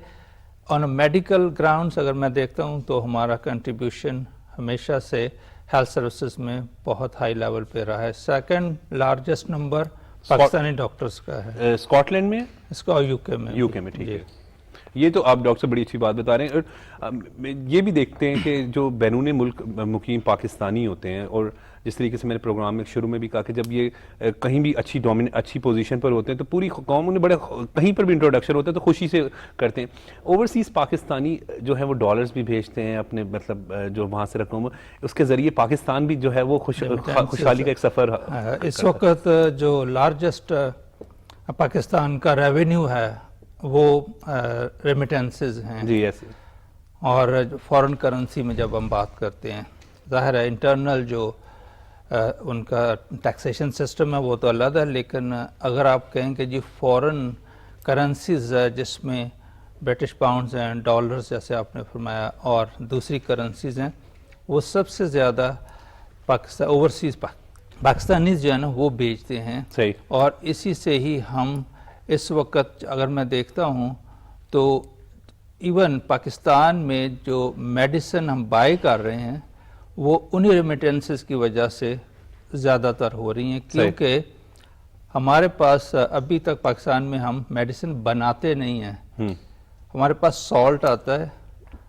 Speaker 7: آن میڈیکل گراؤنڈز اگر میں دیکھتا ہوں تو ہمارا کنٹریبیوشن ہمیشہ سے ہیلتھ سروسز میں بہت ہائی لیول پہ رہا ہے. Second largest number Pakistani doctors کا ہے
Speaker 2: اسکاٹ لینڈ میں،
Speaker 7: اس کا UK میں
Speaker 2: ٹھیک ہے. یہ تو آپ ڈاکٹر صاحب بڑی اچھی بات بتا رہے ہیں. اور یہ بھی دیکھتے ہیں کہ جو بیرون ملک مقیم پاکستانی ہوتے ہیں, اور جس طریقے سے میں نے پروگرام میں شروع میں بھی کہا کہ جب یہ کہیں بھی اچھی پوزیشن پر ہوتے ہیں تو پوری قوم انہیں بڑے, کہیں پر بھی انٹروڈکشن ہوتا ہے تو خوشی سے کرتے ہیں. اوورسیز پاکستانی جو ہے وہ ڈالرز بھی بھیجتے ہیں اپنے, مطلب جو وہاں سے رقم, اس کے ذریعے پاکستان بھی جو ہے وہ خوشحالی کا ایک سفر.
Speaker 7: اس وقت جو لارجسٹ پاکستان کا ریونیو ہے وہ ریمیٹنسز ہیں.
Speaker 2: جی ایسے.
Speaker 7: اور فورن کرنسی میں جب ہم بات کرتے ہیں, ظاہر ہے انٹرنل جو ان کا ٹیکسیشن سسٹم ہے وہ تو علیحدہ ہے, لیکن اگر آپ کہیں کہ جی فورن کرنسیز جس میں برٹش پاؤنڈز ہیں, ڈالرز جیسے آپ نے فرمایا, اور دوسری کرنسیز ہیں, وہ سب سے زیادہ اوورسیز پاکستانیز جو ہے نا وہ بیچتے ہیں.
Speaker 2: صحیح.
Speaker 7: اور اسی سے ہی ہم اس وقت اگر میں دیکھتا ہوں تو ایون پاکستان میں جو میڈیسن ہم بائی کر رہے ہیں وہ انہی ریمیٹنسز کی وجہ سے زیادہ تر ہو رہی ہیں, کیونکہ ہمارے پاس ابھی تک پاکستان میں ہم میڈیسن بناتے نہیں ہیں. ہمارے پاس سالٹ آتا ہے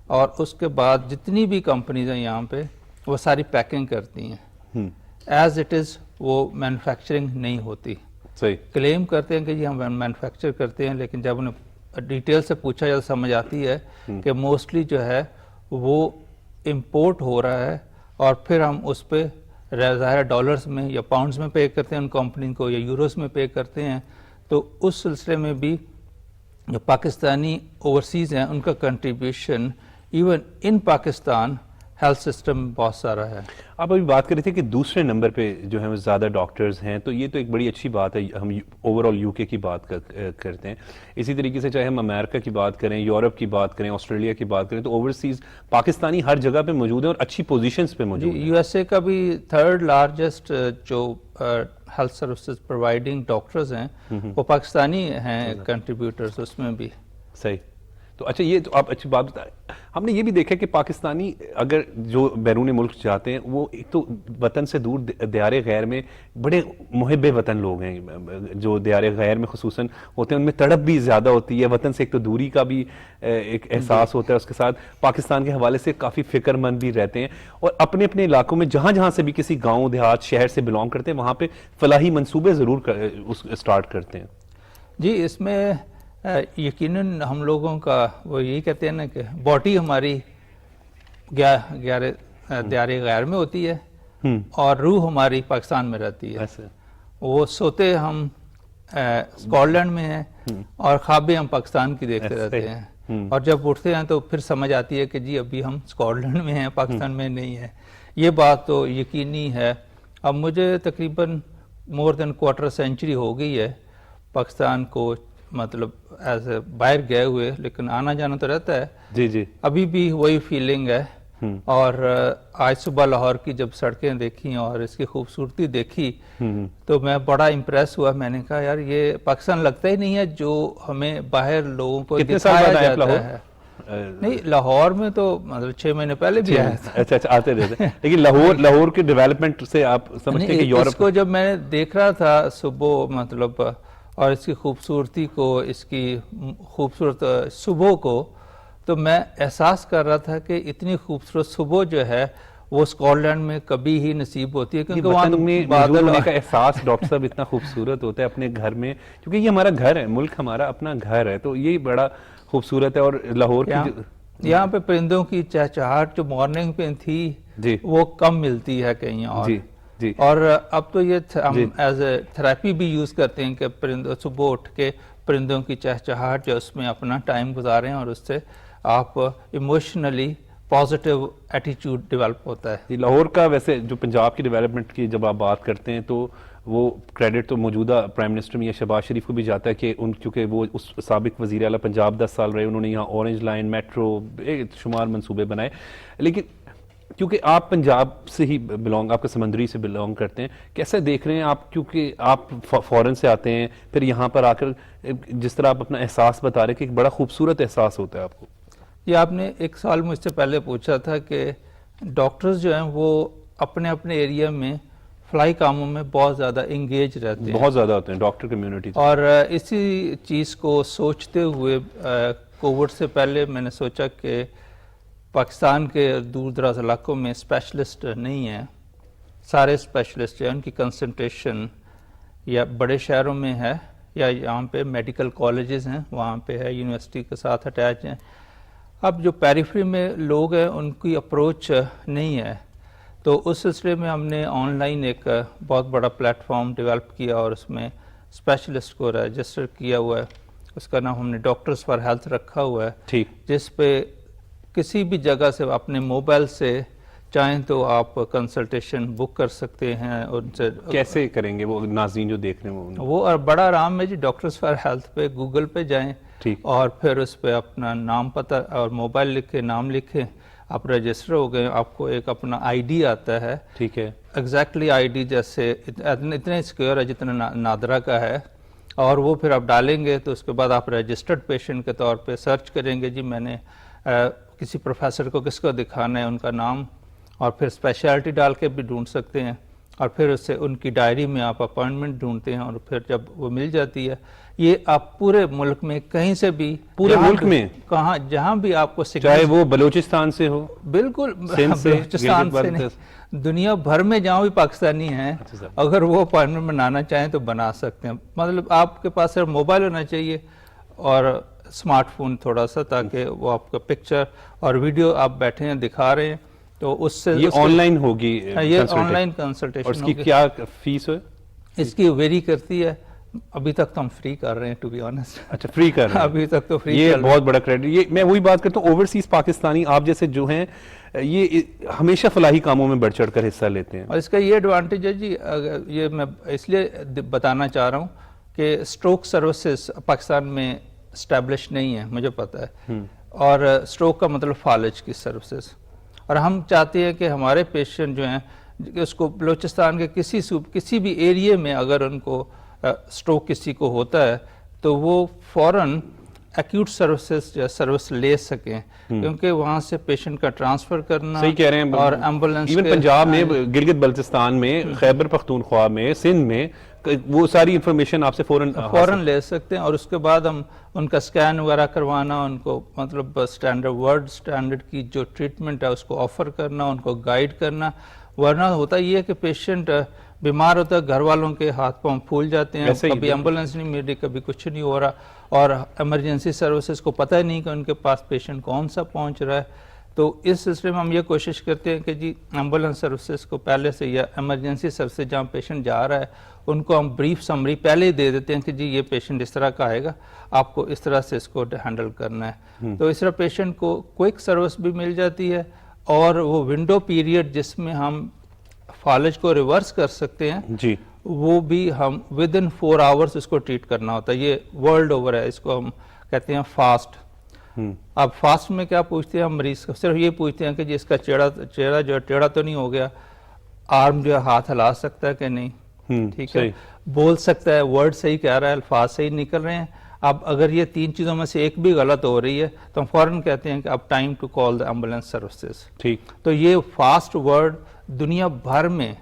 Speaker 7: اور اس کے بعد جتنی بھی کمپنیز ہیں یہاں پہ وہ ساری پیکنگ کرتی ہیں. ایز اٹ از وہ مینوفیکچرنگ نہیں ہوتی.
Speaker 2: صحیح.
Speaker 7: کلیم کرتے ہیں کہ جی ہم مینوفیکچر کرتے ہیں, لیکن جب انہیں ڈیٹیل سے پوچھا جاتا سمجھ آتی ہے کہ موسٹلی جو ہے وہ امپورٹ ہو رہا ہے, اور پھر ہم اس پہ ظاہر ڈالرز میں یا پاؤنڈز میں پے کرتے ہیں ان کمپنی کو, یا یوروز میں پے کرتے ہیں. تو اس سلسلے میں بھی جو پاکستانی اوورسیز ہیں ان کا contribution even in Pakistan health system بہت سارا ہے.
Speaker 2: آپ ابھی بات کر رہے تھے کہ دوسرے نمبر پہ جو ہے وہ زیادہ ڈاکٹرز ہیں, تو یہ تو ایک بڑی اچھی بات ہے. ہم اوور آل UK کی بات کرتے ہیں, اسی طریقے سے چاہے ہم امریکہ کی بات کریں, یورپ کی بات کریں, آسٹریلیا کی بات کریں, تو اوورسیز پاکستانی ہر جگہ پہ موجود ہیں اور اچھی پوزیشنز پہ موجود ہیں.
Speaker 7: USA کا بھی تھرڈ لارجسٹ جو ہیلتھ سروسز پرووائڈنگ ڈاکٹرز ہیں وہ پاکستانی ہیں کنٹریبیوٹرز اس میں بھی.
Speaker 2: صحیح. تو اچھا, یہ تو آپ اچھی بات بتائیں. ہم نے یہ بھی دیکھا کہ پاکستانی اگر جو بیرون ملک جاتے ہیں وہ ایک تو وطن سے دور دیار غیر میں بڑے محب وطن لوگ ہیں, جو دیار غیر میں خصوصاً ہوتے ہیں ان میں تڑپ بھی زیادہ ہوتی ہے. وطن سے ایک تو دوری کا بھی ایک احساس ہوتا ہے, اس کے ساتھ پاکستان کے حوالے سے کافی فکر مند بھی رہتے ہیں, اور اپنے اپنے علاقوں میں جہاں سے بھی کسی گاؤں دیہات شہر سے بلانگ کرتے ہیں وہاں پہ فلاحی منصوبے ضرور اسٹارٹ کرتے ہیں.
Speaker 7: جی اس میں یقیناً ہم لوگوں کا وہ یہی کہتے ہیں نا کہ باڈی ہماری دیار غیر میں ہوتی ہے اور روح ہماری پاکستان میں رہتی ہے. وہ سوتے ہم اسکاٹ لینڈ میں ہیں اور خوابیں ہم پاکستان کی دیکھتے رہتے ہیں, اور جب اٹھتے ہیں تو پھر سمجھ آتی ہے کہ جی ابھی ہم اسکاٹ لینڈ میں ہیں, پاکستان میں نہیں ہے. یہ بات تو یقینی ہے. اب مجھے تقریباً مور دین کوارٹر سینچری ہو گئی ہے پاکستان کو مطلب ایز اے باہر گئے ہوئے, لیکن آنا جانا تو رہتا ہے.
Speaker 2: جی جی.
Speaker 7: ابھی بھی وہی فیلنگ ہے. اور آج صبح لاہور کی جب سڑکیں دیکھی اور اس کی خوبصورتی دیکھی تو میں بڑا امپریس ہوا. میں نے کہا یار یہ پاکستان لگتا ہی نہیں ہے جو ہمیں باہر لوگوں کو دکھایا جاتا ہے. نہیں لاہور میں تو مطلب 6 مہینے پہلے بھی آیا تھا.
Speaker 2: اچھا آتے رہتے, لیکن لاہور کے ڈیولپمنٹ سے آپ سمجھتے ہیں کہ یورپ
Speaker 7: اس کو جب میں دیکھ رہا تھا صبح مطلب, اور اس کی خوبصورتی کو, اس کی خوبصورت صبح کو, تو میں احساس کر رہا تھا کہ اتنی خوبصورت صبح جو ہے وہ اسکاٹ لینڈ میں کبھی ہی نصیب ہوتی ہے, کیونکہ وہاں
Speaker 2: بادل ہونے کا احساس ڈاکٹر صاحب اتنا خوبصورت ہوتا ہے اپنے گھر میں, کیونکہ یہ ہمارا گھر ہے, ملک ہمارا اپنا گھر ہے, تو یہ بڑا خوبصورت ہے. اور لاہور کی
Speaker 7: یہاں پہ پرندوں کی چہچہاٹ جو مارننگ پہ تھی وہ کم ملتی ہے کہیں اور.
Speaker 2: جی.
Speaker 7: اور اب تو یہ ہم ایز اے تھراپی بھی یوز کرتے ہیں کہ پرندوں صبح اٹھ کے پرندوں کی چہچہاٹ جو اس میں اپنا ٹائم گزاریں, اور اس سے آپ ایموشنلی پازیٹیو ایٹیچیوڈ ڈیولپ ہوتا ہے.
Speaker 2: جی. لاہور کا ویسے جو پنجاب کی ڈیولپمنٹ کی جب آپ بات کرتے ہیں تو وہ کریڈٹ تو موجودہ پرائم منسٹر میاں شہباز شریف کو بھی جاتا ہے کہ کیونکہ وہ اس سابق وزیر اعلیٰ پنجاب 10 سال رہے, انہوں نے یہاں اورنج لائن, میٹرو, شمار منصوبے بنائے. لیکن کیونکہ آپ پنجاب سے ہی آپ کا سمندری سے بلانگ کرتے ہیں, کیسے دیکھ رہے ہیں آپ, کیونکہ آپ فورن سے آتے ہیں, پھر یہاں پر آ کر جس طرح آپ اپنا احساس بتا رہے ہیں کہ ایک بڑا خوبصورت احساس ہوتا ہے آپ کو.
Speaker 7: یہ آپ نے ایک سوال مجھ سے پہلے پوچھا تھا کہ ڈاکٹرز جو ہیں وہ اپنے اپنے ایریا میں فلائی کاموں میں بہت زیادہ انگیج رہتے ہیں,
Speaker 2: بہت زیادہ ہوتے ہیں ڈاکٹر کمیونٹی.
Speaker 7: اور اسی چیز کو سوچتے ہوئے کووڈ سے پہلے میں نے سوچا کہ پاکستان کے دور دراز علاقوں میں اسپیشلسٹ نہیں ہیں. سارے اسپیشلسٹ ہیں ان کی کنسنٹریشن یا بڑے شہروں میں ہے یا یہاں پہ میڈیکل کالجز ہیں وہاں پہ ہے, یونیورسٹی کے ساتھ اٹیچ ہیں. اب جو پیریفری میں لوگ ہیں ان کی اپروچ نہیں ہے, تو اس سلسلے میں ہم نے آن لائن ایک بہت بڑا پلیٹ فارم ڈیولپ کیا اور اس میں اسپیشلسٹ کو رجسٹر کیا ہوا ہے. اس کا نام ہم نے ڈاکٹرز فار ہیلتھ رکھا ہوا ہے,
Speaker 2: ٹھیک,
Speaker 7: جس پہ کسی بھی جگہ سے اپنے موبائل سے چاہیں تو آپ کنسلٹیشن بک کر سکتے ہیں. ان سے
Speaker 2: کیسے کریں گے وہ ناظرین جو دیکھ رہے ہیں
Speaker 7: وہ بڑا آرام ہے جی, ڈاکٹرز فار ہیلتھ پہ گوگل پہ جائیں,
Speaker 2: ٹھیک,
Speaker 7: اور پھر اس پہ اپنا نام پتہ اور موبائل لکھیں, نام لکھیں, آپ رجسٹر ہو گئے, آپ کو ایک اپنا آئی ڈی آتا ہے,
Speaker 2: ٹھیک ہے,
Speaker 7: ایگزیکٹلی آئی ڈی جیسے اتنے سیکیور ہے جتنا نادرا کا ہے, اور وہ پھر آپ ڈالیں گے تو اس کے بعد آپ رجسٹرڈ پیشنٹ کے طور پہ سرچ کریں گے جی میں نے کسی پروفیسر کو کس کو دکھانا ہے, ان کا نام, اور پھر اسپیشلٹی ڈال کے بھی ڈھونڈ سکتے ہیں, اور پھر اس سے ان کی ڈائری میں آپ اپائنٹمنٹ ڈھونڈتے ہیں, اور پھر جب وہ مل جاتی ہے, یہ آپ پورے ملک میں کہیں سے بھی,
Speaker 2: پورے ملک میں
Speaker 7: کہاں جہاں بھی آپ کو
Speaker 2: چاہے وہ بلوچستان سے ہو,
Speaker 7: بالکل
Speaker 2: بلوچستان
Speaker 7: سے نہیں, دنیا بھر میں جہاں بھی پاکستانی ہیں اگر وہ اپائنٹمنٹ بنانا چاہیں تو بنا سکتے ہیں. مطلب آپ کے پاس صرف موبائل ہونا چاہیے اور اسمارٹ فون تھوڑا سا, تاکہ وہ آپ کا پکچر اور ویڈیو آپ بیٹھے ہیں دکھا رہے ہیں, تو اس سے
Speaker 2: یہ آن لائن ہوگی,
Speaker 7: یہ آن لائن کنسلٹیشن.
Speaker 2: اور اس کی کیا فیس ہے؟
Speaker 7: اس کی ویری کرتی ہے, ابھی تک تو ہم فری کر رہے ہیں ٹو بی آنیسٹ.
Speaker 2: اچھا, فری کر رہے ہیں
Speaker 7: ابھی تک تو فری.
Speaker 2: یہ بہت بڑا کریڈٹ. یہ میں وہی بات کرتا ہوں, اوورسیز پاکستانی آپ جیسے جو ہیں یہ ہمیشہ فلاحی کاموں میں بڑھ چڑھ کر حصہ لیتے ہیں,
Speaker 7: اور اس کا یہ ایڈوانٹیج ہے جی, یہ میں اس لیے بتانا چاہ رہا ہوں کہ اسٹروک سروسز پاکستان میں اسٹیبلش نہیں ہے, مجھے پتہ ہے, اور اسٹروک کا مطلب فالج کی سروسز, اور ہم چاہتے ہیں کہ ہمارے پیشنٹ جو ہیں اس کو بلوچستان کے کسی بھی ایریے میں اگر ان کو اسٹروک کسی کو ہوتا ہے تو وہ فوراً ایکیوٹ سروس لے سکیں, کیونکہ وہاں سے پیشنٹ کا ٹرانسفر کرنا,
Speaker 2: صحیح کہہ رہے ہیں,
Speaker 7: اور ایمبولینس
Speaker 2: ایون پنجاب میں, گلگت بلتستان میں, خیبر پختونخوا میں, سندھ میں, وہ ساری انفارمیشن آپ سے فوراً
Speaker 7: لے سکتے ہیں. اور اس کے بعد ہم ان کا اسکین وغیرہ کروانا, ان کو مطلب اسٹینڈرڈ کی جو ٹریٹمنٹ ہے اس کو آفر کرنا, ان کو گائیڈ کرنا. ورنہ ہوتا یہ ہے کہ پیشنٹ بیمار ہوتا ہے, گھر والوں کے ہاتھ پاؤں پھول جاتے ہیں, کبھی ایمبولینس نہیں مل رہی, کبھی کچھ نہیں ہو رہا, اور ایمرجنسی سروسز کو پتہ ہی نہیں کہ ان کے پاس پیشنٹ کون سا پہنچ رہا ہے. تو اس سلسلے میں ہم یہ کوشش کرتے ہیں کہ جی ایمبولینس سروسز کو پہلے سے, یا ایمرجنسی سروسز جہاں پیشنٹ جا رہا ہے ان کو ہم بریف سمری پہلے ہی دے دیتے ہیں کہ جی یہ پیشنٹ اس طرح کا آئے گا, آپ کو اس طرح سے اس کو ہینڈل کرنا ہے. تو اس طرح پیشنٹ کو کوئک سروس بھی مل جاتی ہے, اور وہ ونڈو پیریڈ جس میں ہم فالج کو ریورس کر سکتے ہیں
Speaker 2: جی,
Speaker 7: وہ بھی ہم ودن 4 آورز اس کو ٹریٹ کرنا ہوتا ہے. یہ ورلڈ اوور ہے, اس کو ہم کہتے ہیں فاسٹ. اب فاسٹ میں کیا پوچھتے ہیں ہم مریض کو, صرف یہ پوچھتے ہیں کہ جی اس کا چہرہ جو ٹیڑھا تو نہیں ہو گیا, آرم جو ہے ہاتھ ہلا سکتا ہے کہ نہیں, ٹھیک ہے, بول سکتا ہے, ورڈ صحیح کہہ رہا ہے, الفاظ صحیح نکل رہے ہیں. اب اگر یہ 3 چیزوں میں سے ایک بھی غلط ہو رہی ہے تو ہم فوراً کہتے ہیں کہ اب time to call the ambulance services.
Speaker 2: ٹھیک,
Speaker 7: تو یہ فاسٹ ورڈ دنیا بھر میں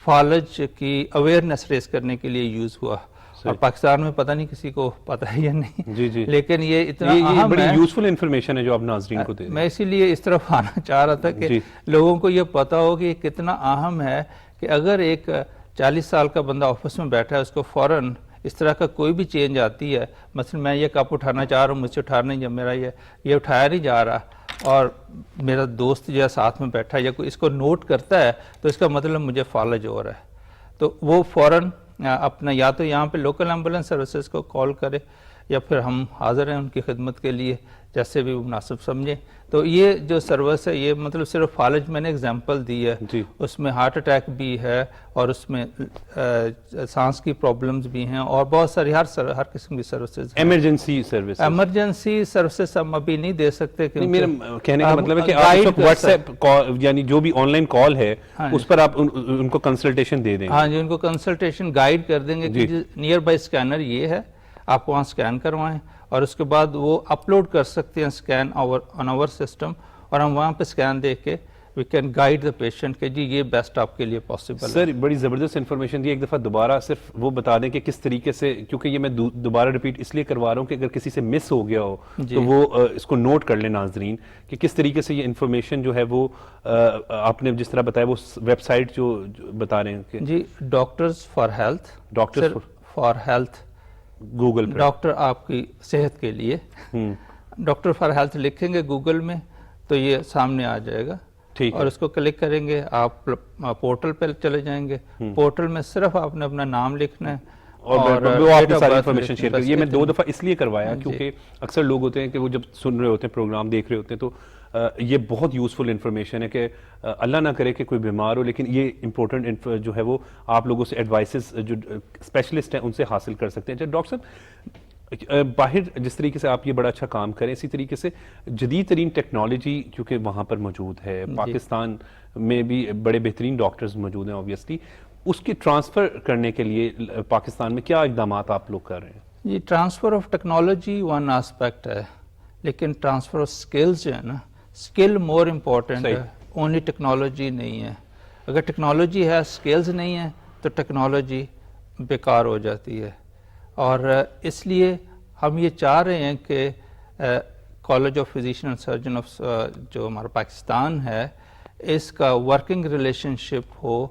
Speaker 7: فالج کی اویئرنیس ریز کرنے کے لیے یوز ہوا, اور پاکستان میں پتہ نہیں کسی کو پتہ ہے یا نہیں,
Speaker 2: جی جی,
Speaker 7: لیکن یہ اتنا
Speaker 2: یہ بڑی یوزفل انفارمیشن ہے جو آپ ناظرین کو دے رہے ہیں.
Speaker 7: میں اسی لیے اس طرف آنا چاہ رہا تھا کہ لوگوں کو یہ پتہ ہو کہ یہ کتنا اہم ہے کہ اگر ایک 40 سال کا بندہ آفس میں بیٹھا ہے, اس کو فوراً اس طرح کا کوئی بھی چینج آتی ہے, مثلا میں یہ کپ اٹھانا چاہ رہا ہوں, مجھ سے اٹھانا نہیں, جب میرا یہ اٹھایا نہیں جا رہا, اور میرا دوست جو ہے ساتھ میں بیٹھا ہے یا کوئی اس کو نوٹ کرتا ہے, تو اس کا مطلب مجھے فالج ہو رہا ہے, تو وہ فوراً اپنا یا تو یہاں پہ لوکل ایمبولینس سروسز کو کال کرے, یا پھر ہم حاضر ہیں ان کی خدمت کے لیے جیسے بھی مناسب سمجھیں. تو یہ جو سروس ہے یہ مطلب صرف فالج میں نے اگزامپل دی ہے, اس میں ہارٹ اٹیک بھی ہے, اور اس میں سانس کی پرابلمز بھی ہیں, اور بہت ساری ہر قسم کی سروسز. ایمرجنسی سروسز ہم ابھی نہیں دے سکتے,
Speaker 2: میرا کہنے کا مطلب ہے کہ آپ واٹس ایپ یعنی جو بھی آن لائن کال ہے اس پر آپ ان کو کنسلٹیشن دے دیں گے.
Speaker 7: ہاں جی, ان کو کنسلٹیشن گائیڈ کر دیں گے کہ نیئر بائی اسکینر یہ ہے, آپ وہاں اسکین کروائیں, اور اس کے بعد وہ اپلوڈ کر سکتے ہیں اسکین آن آور سسٹم, اور ہم وہاں پہ اسکین دیکھ کے we can guide the patient کہ جی یہ بیسٹ آپ کے لیے پاسبل ہے.
Speaker 2: سر بڑی زبردست انفارمیشن دی. ایک دفعہ دوبارہ صرف وہ بتا دیں کہ کس طریقے سے, کیونکہ یہ میں دوبارہ ریپیٹ اس لیے کروا رہا ہوں کہ اگر کسی سے مس ہو گیا ہو تو وہ اس کو نوٹ کر لیں ناظرین, کہ کس طریقے سے یہ انفارمیشن جو ہے وہ آپ نے جس طرح بتایا وہ ویب سائٹ جو بتا رہے ہیں کہ
Speaker 7: جی doctors for health,
Speaker 2: doctors
Speaker 7: for health
Speaker 2: Google پہ,
Speaker 7: ڈاکٹر آپ کی صحت کے لیے, ڈاکٹر فار ہیلتھ لکھیں گے گوگل میں تو یہ سامنے آ جائے گا.
Speaker 2: ٹھیک
Speaker 7: اور اس کو کلک کریں گے آپ پورٹل پہ چلے جائیں گے. پورٹل میں صرف آپ نے اپنا نام لکھنا ہے
Speaker 2: اور وہ آپ کی ساری انفارمیشن شیئر کر. یہ میں 2 دفعہ اس لیے کروایا کیونکہ اکثر لوگ ہوتے ہیں کہ وہ جب سن رہے ہوتے ہیں پروگرام دیکھ رہے ہوتے ہیں تو یہ بہت یوزفل انفارمیشن ہے کہ اللہ نہ کرے کہ کوئی بیمار ہو, لیکن یہ امپورٹنٹ جو ہے وہ آپ لوگوں سے ایڈوائسز جو اسپیشلسٹ ہیں ان سے حاصل کر سکتے ہیں. ڈاکٹر صاحب باہر جس طریقے سے آپ یہ بڑا اچھا کام کریں, اسی طریقے سے جدید ترین ٹیکنالوجی کیونکہ وہاں پر موجود ہے, پاکستان میں بھی بڑے بہترین ڈاکٹرز موجود ہیں آبویسلی, اس کی ٹرانسفر کرنے کے لیے پاکستان میں کیا اقدامات آپ لوگ کر رہے ہیں؟
Speaker 7: جی transfer of technology one aspect ہے, لیکن ٹرانسفر آف اسکلز جو ہے نا, اسکل مور امپورٹنٹ ہے, اونلی ٹیکنالوجی نہیں ہے. اگر ٹیکنالوجی ہے اسکلز نہیں ہے تو ٹیکنالوجی بیکار ہو جاتی ہے. اور اس لیے ہم یہ چاہ رہے ہیں کہ college of physician and surgeon of جو ہمارا پاکستان ہے اس کا working relation ship who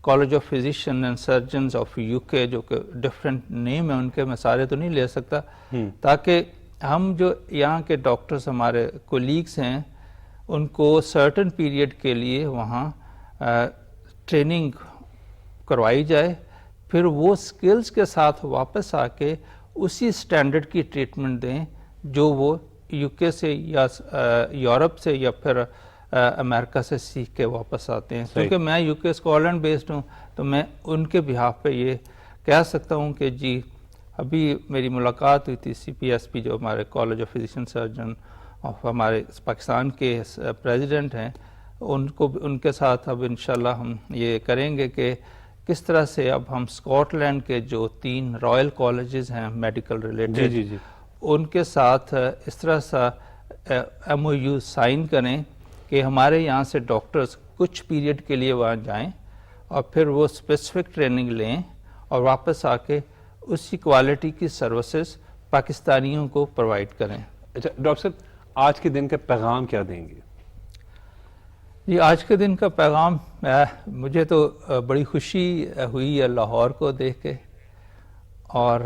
Speaker 7: college of physician and surgeons of you کے, جو کہ ڈفرینٹ نیم ہے ان کے, میں سارے تو نہیں لے سکتا, تاکہ ہم جو یہاں کے ڈاکٹرز ہمارے کولیگس ہیں ان کو سرٹن پیریڈ کے لیے وہاں ٹریننگ کروائی جائے, پھر وہ سکلز کے ساتھ واپس آ کے اسی سٹینڈرڈ کی ٹریٹمنٹ دیں جو وہ یو کے سے یا یورپ سے یا پھر امریکہ سے سیکھ کے واپس آتے ہیں. کیونکہ میں یو کے اسکاٹ بیسڈ ہوں تو میں ان کے بہاف پہ یہ کہہ سکتا ہوں کہ جی ابھی میری ملاقات ہوئی تھی سی پی ایس پی جو ہمارے college of physician surgeon of ہمارے پاکستان کے پریزیڈنٹ ہیں, ان کے ساتھ اب انشاءاللہ ہم یہ کریں گے کہ کس طرح سے اب ہم اسکاٹ لینڈ کے جو 3 رائل کالجز ہیں میڈیکل ریلیٹڈ ان کے ساتھ اس طرح سا ایم او یو سائن کریں کہ ہمارے یہاں سے ڈاکٹرز کچھ پیریڈ کے لیے وہاں جائیں اور پھر وہ اسپیسیفک ٹریننگ لیں اور واپس آ کے اسی کوالٹی کی سروسز پاکستانیوں کو پرووائڈ کریں.
Speaker 2: اچھا ڈاکٹر صاحب آج کے دن کا پیغام کیا دیں گے؟
Speaker 7: جی آج کے دن کا پیغام, مجھے تو بڑی خوشی ہوئی ہے لاہور کو دیکھ کے, اور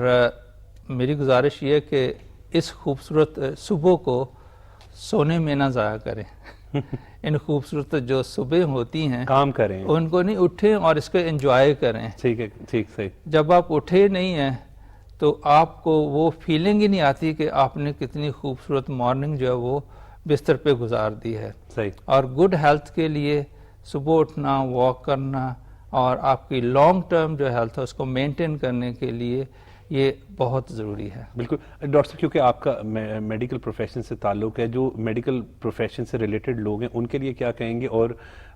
Speaker 7: میری گزارش یہ ہے کہ اس خوبصورت صبح کو سونے میں نہ ضائع کریں. ان خوبصورت جو صبح ہوتی ہیں
Speaker 2: کام کریں,
Speaker 7: ان کو نہیں اٹھیں اور اس کو انجوائے کریں.
Speaker 2: ٹھیک ہے, ٹھیک صحیح.
Speaker 7: جب آپ اٹھے نہیں ہیں تو آپ کو وہ فیلنگ ہی نہیں آتی کہ آپ نے کتنی خوبصورت مارننگ جو ہے وہ بستر پہ گزار دی ہے.
Speaker 2: صحیح.
Speaker 7: اور گڈ ہیلتھ کے لیے صبح اٹھنا, واک کرنا اور آپ کی لانگ ٹرم جو ہیلتھ ہے اس کو مینٹین کرنے کے لیے یہ بہت ضروری ہے.
Speaker 2: بالکل ڈاکٹر صاحب, کیونکہ آپ کا میڈیکل پروفیشن سے تعلق ہے, جو میڈیکل پروفیشن سے ریلیٹڈ لوگ ہیں ان کے لیے کیا کہیں گے, اور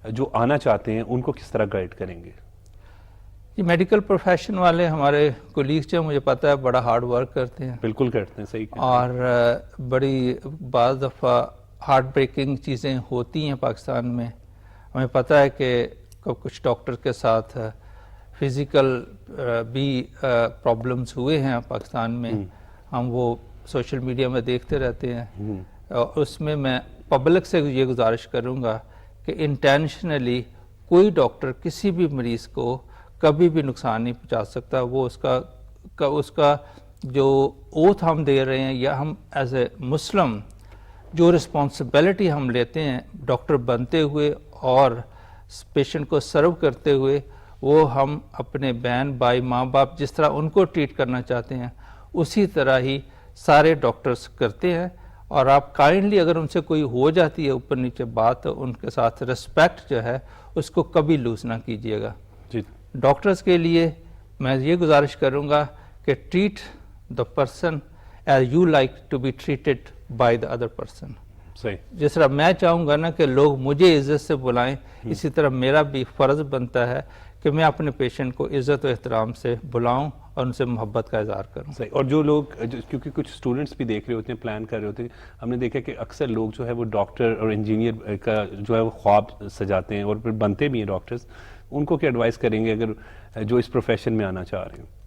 Speaker 2: جو آنا چاہتے ہیں ان کو کس طرح گائیڈ کریں گے؟
Speaker 7: جی میڈیکل پروفیشن والے ہمارے کولیگس جو مجھے پتہ ہے بڑا ہارڈ ورک کرتے ہیں.
Speaker 2: بالکل کرتے ہیں, صحیح.
Speaker 7: اور بڑی بعض دفعہ ہارٹ بریکنگ چیزیں ہوتی ہیں پاکستان میں. ہمیں پتہ ہے کہ کچھ ڈاکٹر کے ساتھ فزیکل بھی پرابلمز ہوئے ہیں پاکستان میں, ہم وہ سوشل میڈیا میں دیکھتے رہتے ہیں. اس میں میں پبلک سے یہ گزارش کروں گا کہ انٹینشنلی کوئی ڈاکٹر کسی بھی مریض کو کبھی بھی نقصان نہیں پہنچا سکتا. وہ اس کا جو اوتھ ہم دے رہے ہیں یا ہم ایز اے مسلم جو رسپانسبلٹی ہم لیتے ہیں ڈاکٹر بنتے ہوئے اور پیشنٹ کو سرو کرتے ہوئے, وہ ہم اپنے بہن بھائی ماں باپ جس طرح ان کو ٹریٹ کرنا چاہتے ہیں اسی طرح ہی سارے ڈاکٹرز کرتے ہیں. اور آپ کائنڈلی اگر ان سے کوئی ہو جاتی ہے اوپر نیچے بات, ان کے ساتھ رسپیکٹ جو ہے اس کو کبھی لوز نہ کیجیے گا.
Speaker 2: جی
Speaker 7: ڈاکٹرز کے لیے میں یہ گزارش کروں گا کہ treat the person as you like to be treated by the other person.
Speaker 2: صحیح.
Speaker 7: جس طرح میں چاہوں گا نا کہ لوگ مجھے عزت سے بلائیں, اسی طرح میرا بھی فرض بنتا ہے کہ میں اپنے پیشنٹ کو عزت و احترام سے بلاؤں اور ان سے محبت کا اظہار کروں.
Speaker 2: صحیح. اور جو لوگ کیونکہ کچھ اسٹوڈنٹس بھی دیکھ رہے ہوتے ہیں, پلان کر رہے ہوتے ہیں, ہم نے دیکھا کہ اکثر لوگ جو ہے وہ ڈاکٹر اور انجینئر کا جو ہے وہ خواب سجاتے ہیں اور پھر بنتے بھی ہیں ڈاکٹرز. ان کو کیا ایڈوائز کریں گے اگر جو اس پروفیشن میں آنا چاہ رہے ہیں؟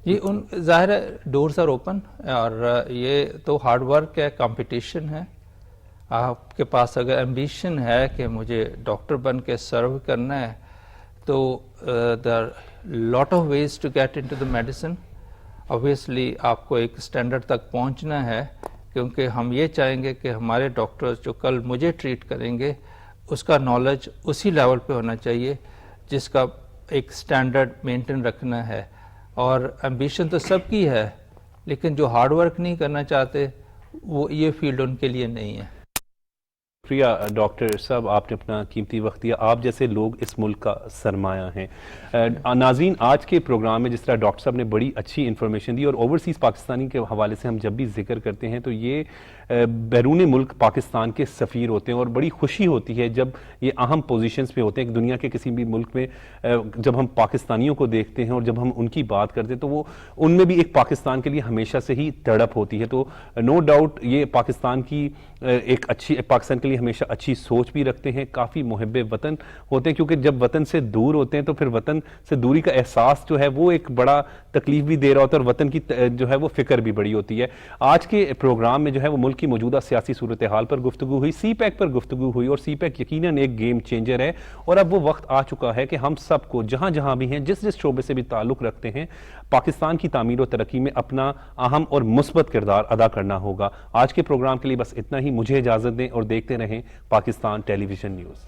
Speaker 7: یہ ظاہر ہے ڈورز آر اوپن, اور یہ تو ہارڈ ورک ہے, کمپٹیشن ہے. آپ کے پاس اگر ایمبیشن ہے کہ مجھے ڈاکٹر بن کے سرو کرنا ہے تو there lot of ways to get into the medicine. Obviously آپ کو ایک اسٹینڈرڈ تک پہنچنا ہے, کیونکہ ہم یہ چاہیں گے کہ ہمارے ڈاکٹرز جو کل مجھے ٹریٹ کریں گے اس کا نالج اسی لیول پہ ہونا چاہیے جس کا ایک اسٹینڈرڈ مینٹین رکھنا ہے. اور ایمبیشن تو سب کی ہے, لیکن جو ہارڈ ورک نہیں کرنا چاہتے وہ یہ فیلڈ ان کے لیے نہیں ہے.
Speaker 2: شکریہ ڈاکٹر صاحب, آپ نے اپنا قیمتی وقت دیا. آپ جیسے لوگ اس ملک کا سرمایہ ہیں. ناظرین, آج کے پروگرام میں جس طرح ڈاکٹر صاحب نے بڑی اچھی انفارمیشن دی, اور اوورسیز پاکستانی کے حوالے سے ہم جب بھی ذکر کرتے ہیں تو یہ بیرون ملک پاکستان کے سفیر ہوتے ہیں, اور بڑی خوشی ہوتی ہے جب یہ اہم پوزیشنز پہ ہوتے ہیں کہ دنیا کے کسی بھی ملک میں جب ہم پاکستانیوں کو دیکھتے ہیں اور جب ہم ان کی بات کرتے ہیں تو وہ ان میں بھی ایک پاکستان کے لیے ہمیشہ سے ہی تڑپ ہوتی ہے. تو نو ڈاؤٹ یہ پاکستان کی ایک اچھی, پاکستان کے لیے ہمیشہ اچھی سوچ بھی رکھتے ہیں, کافی محب وطن ہوتے ہیں, کیونکہ جب وطن سے دور ہوتے ہیں تو پھر وطن سے دوری کا احساس جو ہے وہ ایک بڑا تکلیف بھی دے رہا ہوتا ہے, اور وطن کی جو ہے وہ فکر بھی بڑی ہوتی ہے. آج کے پروگرام میں جو ہے وہ ملک کی موجودہ سیاسی صورتحال پر گفتگو ہوئی, سی پیک پر گفتگو ہوئی, اور سی پیک یقیناً ایک گیم چینجر ہے. اور اب وہ وقت آ چکا ہے کہ ہم سب کو جہاں جہاں بھی ہیں, جس جس شعبے سے بھی تعلق رکھتے ہیں, پاکستان کی تعمیر و ترقی میں اپنا اہم اور مثبت کردار ادا کرنا ہوگا. آج کے پروگرام کے لیے بس اتنا ہی. مجھے اجازت دیں اور دیکھتے رہیں پاکستان ٹیلی ویژن نیوز.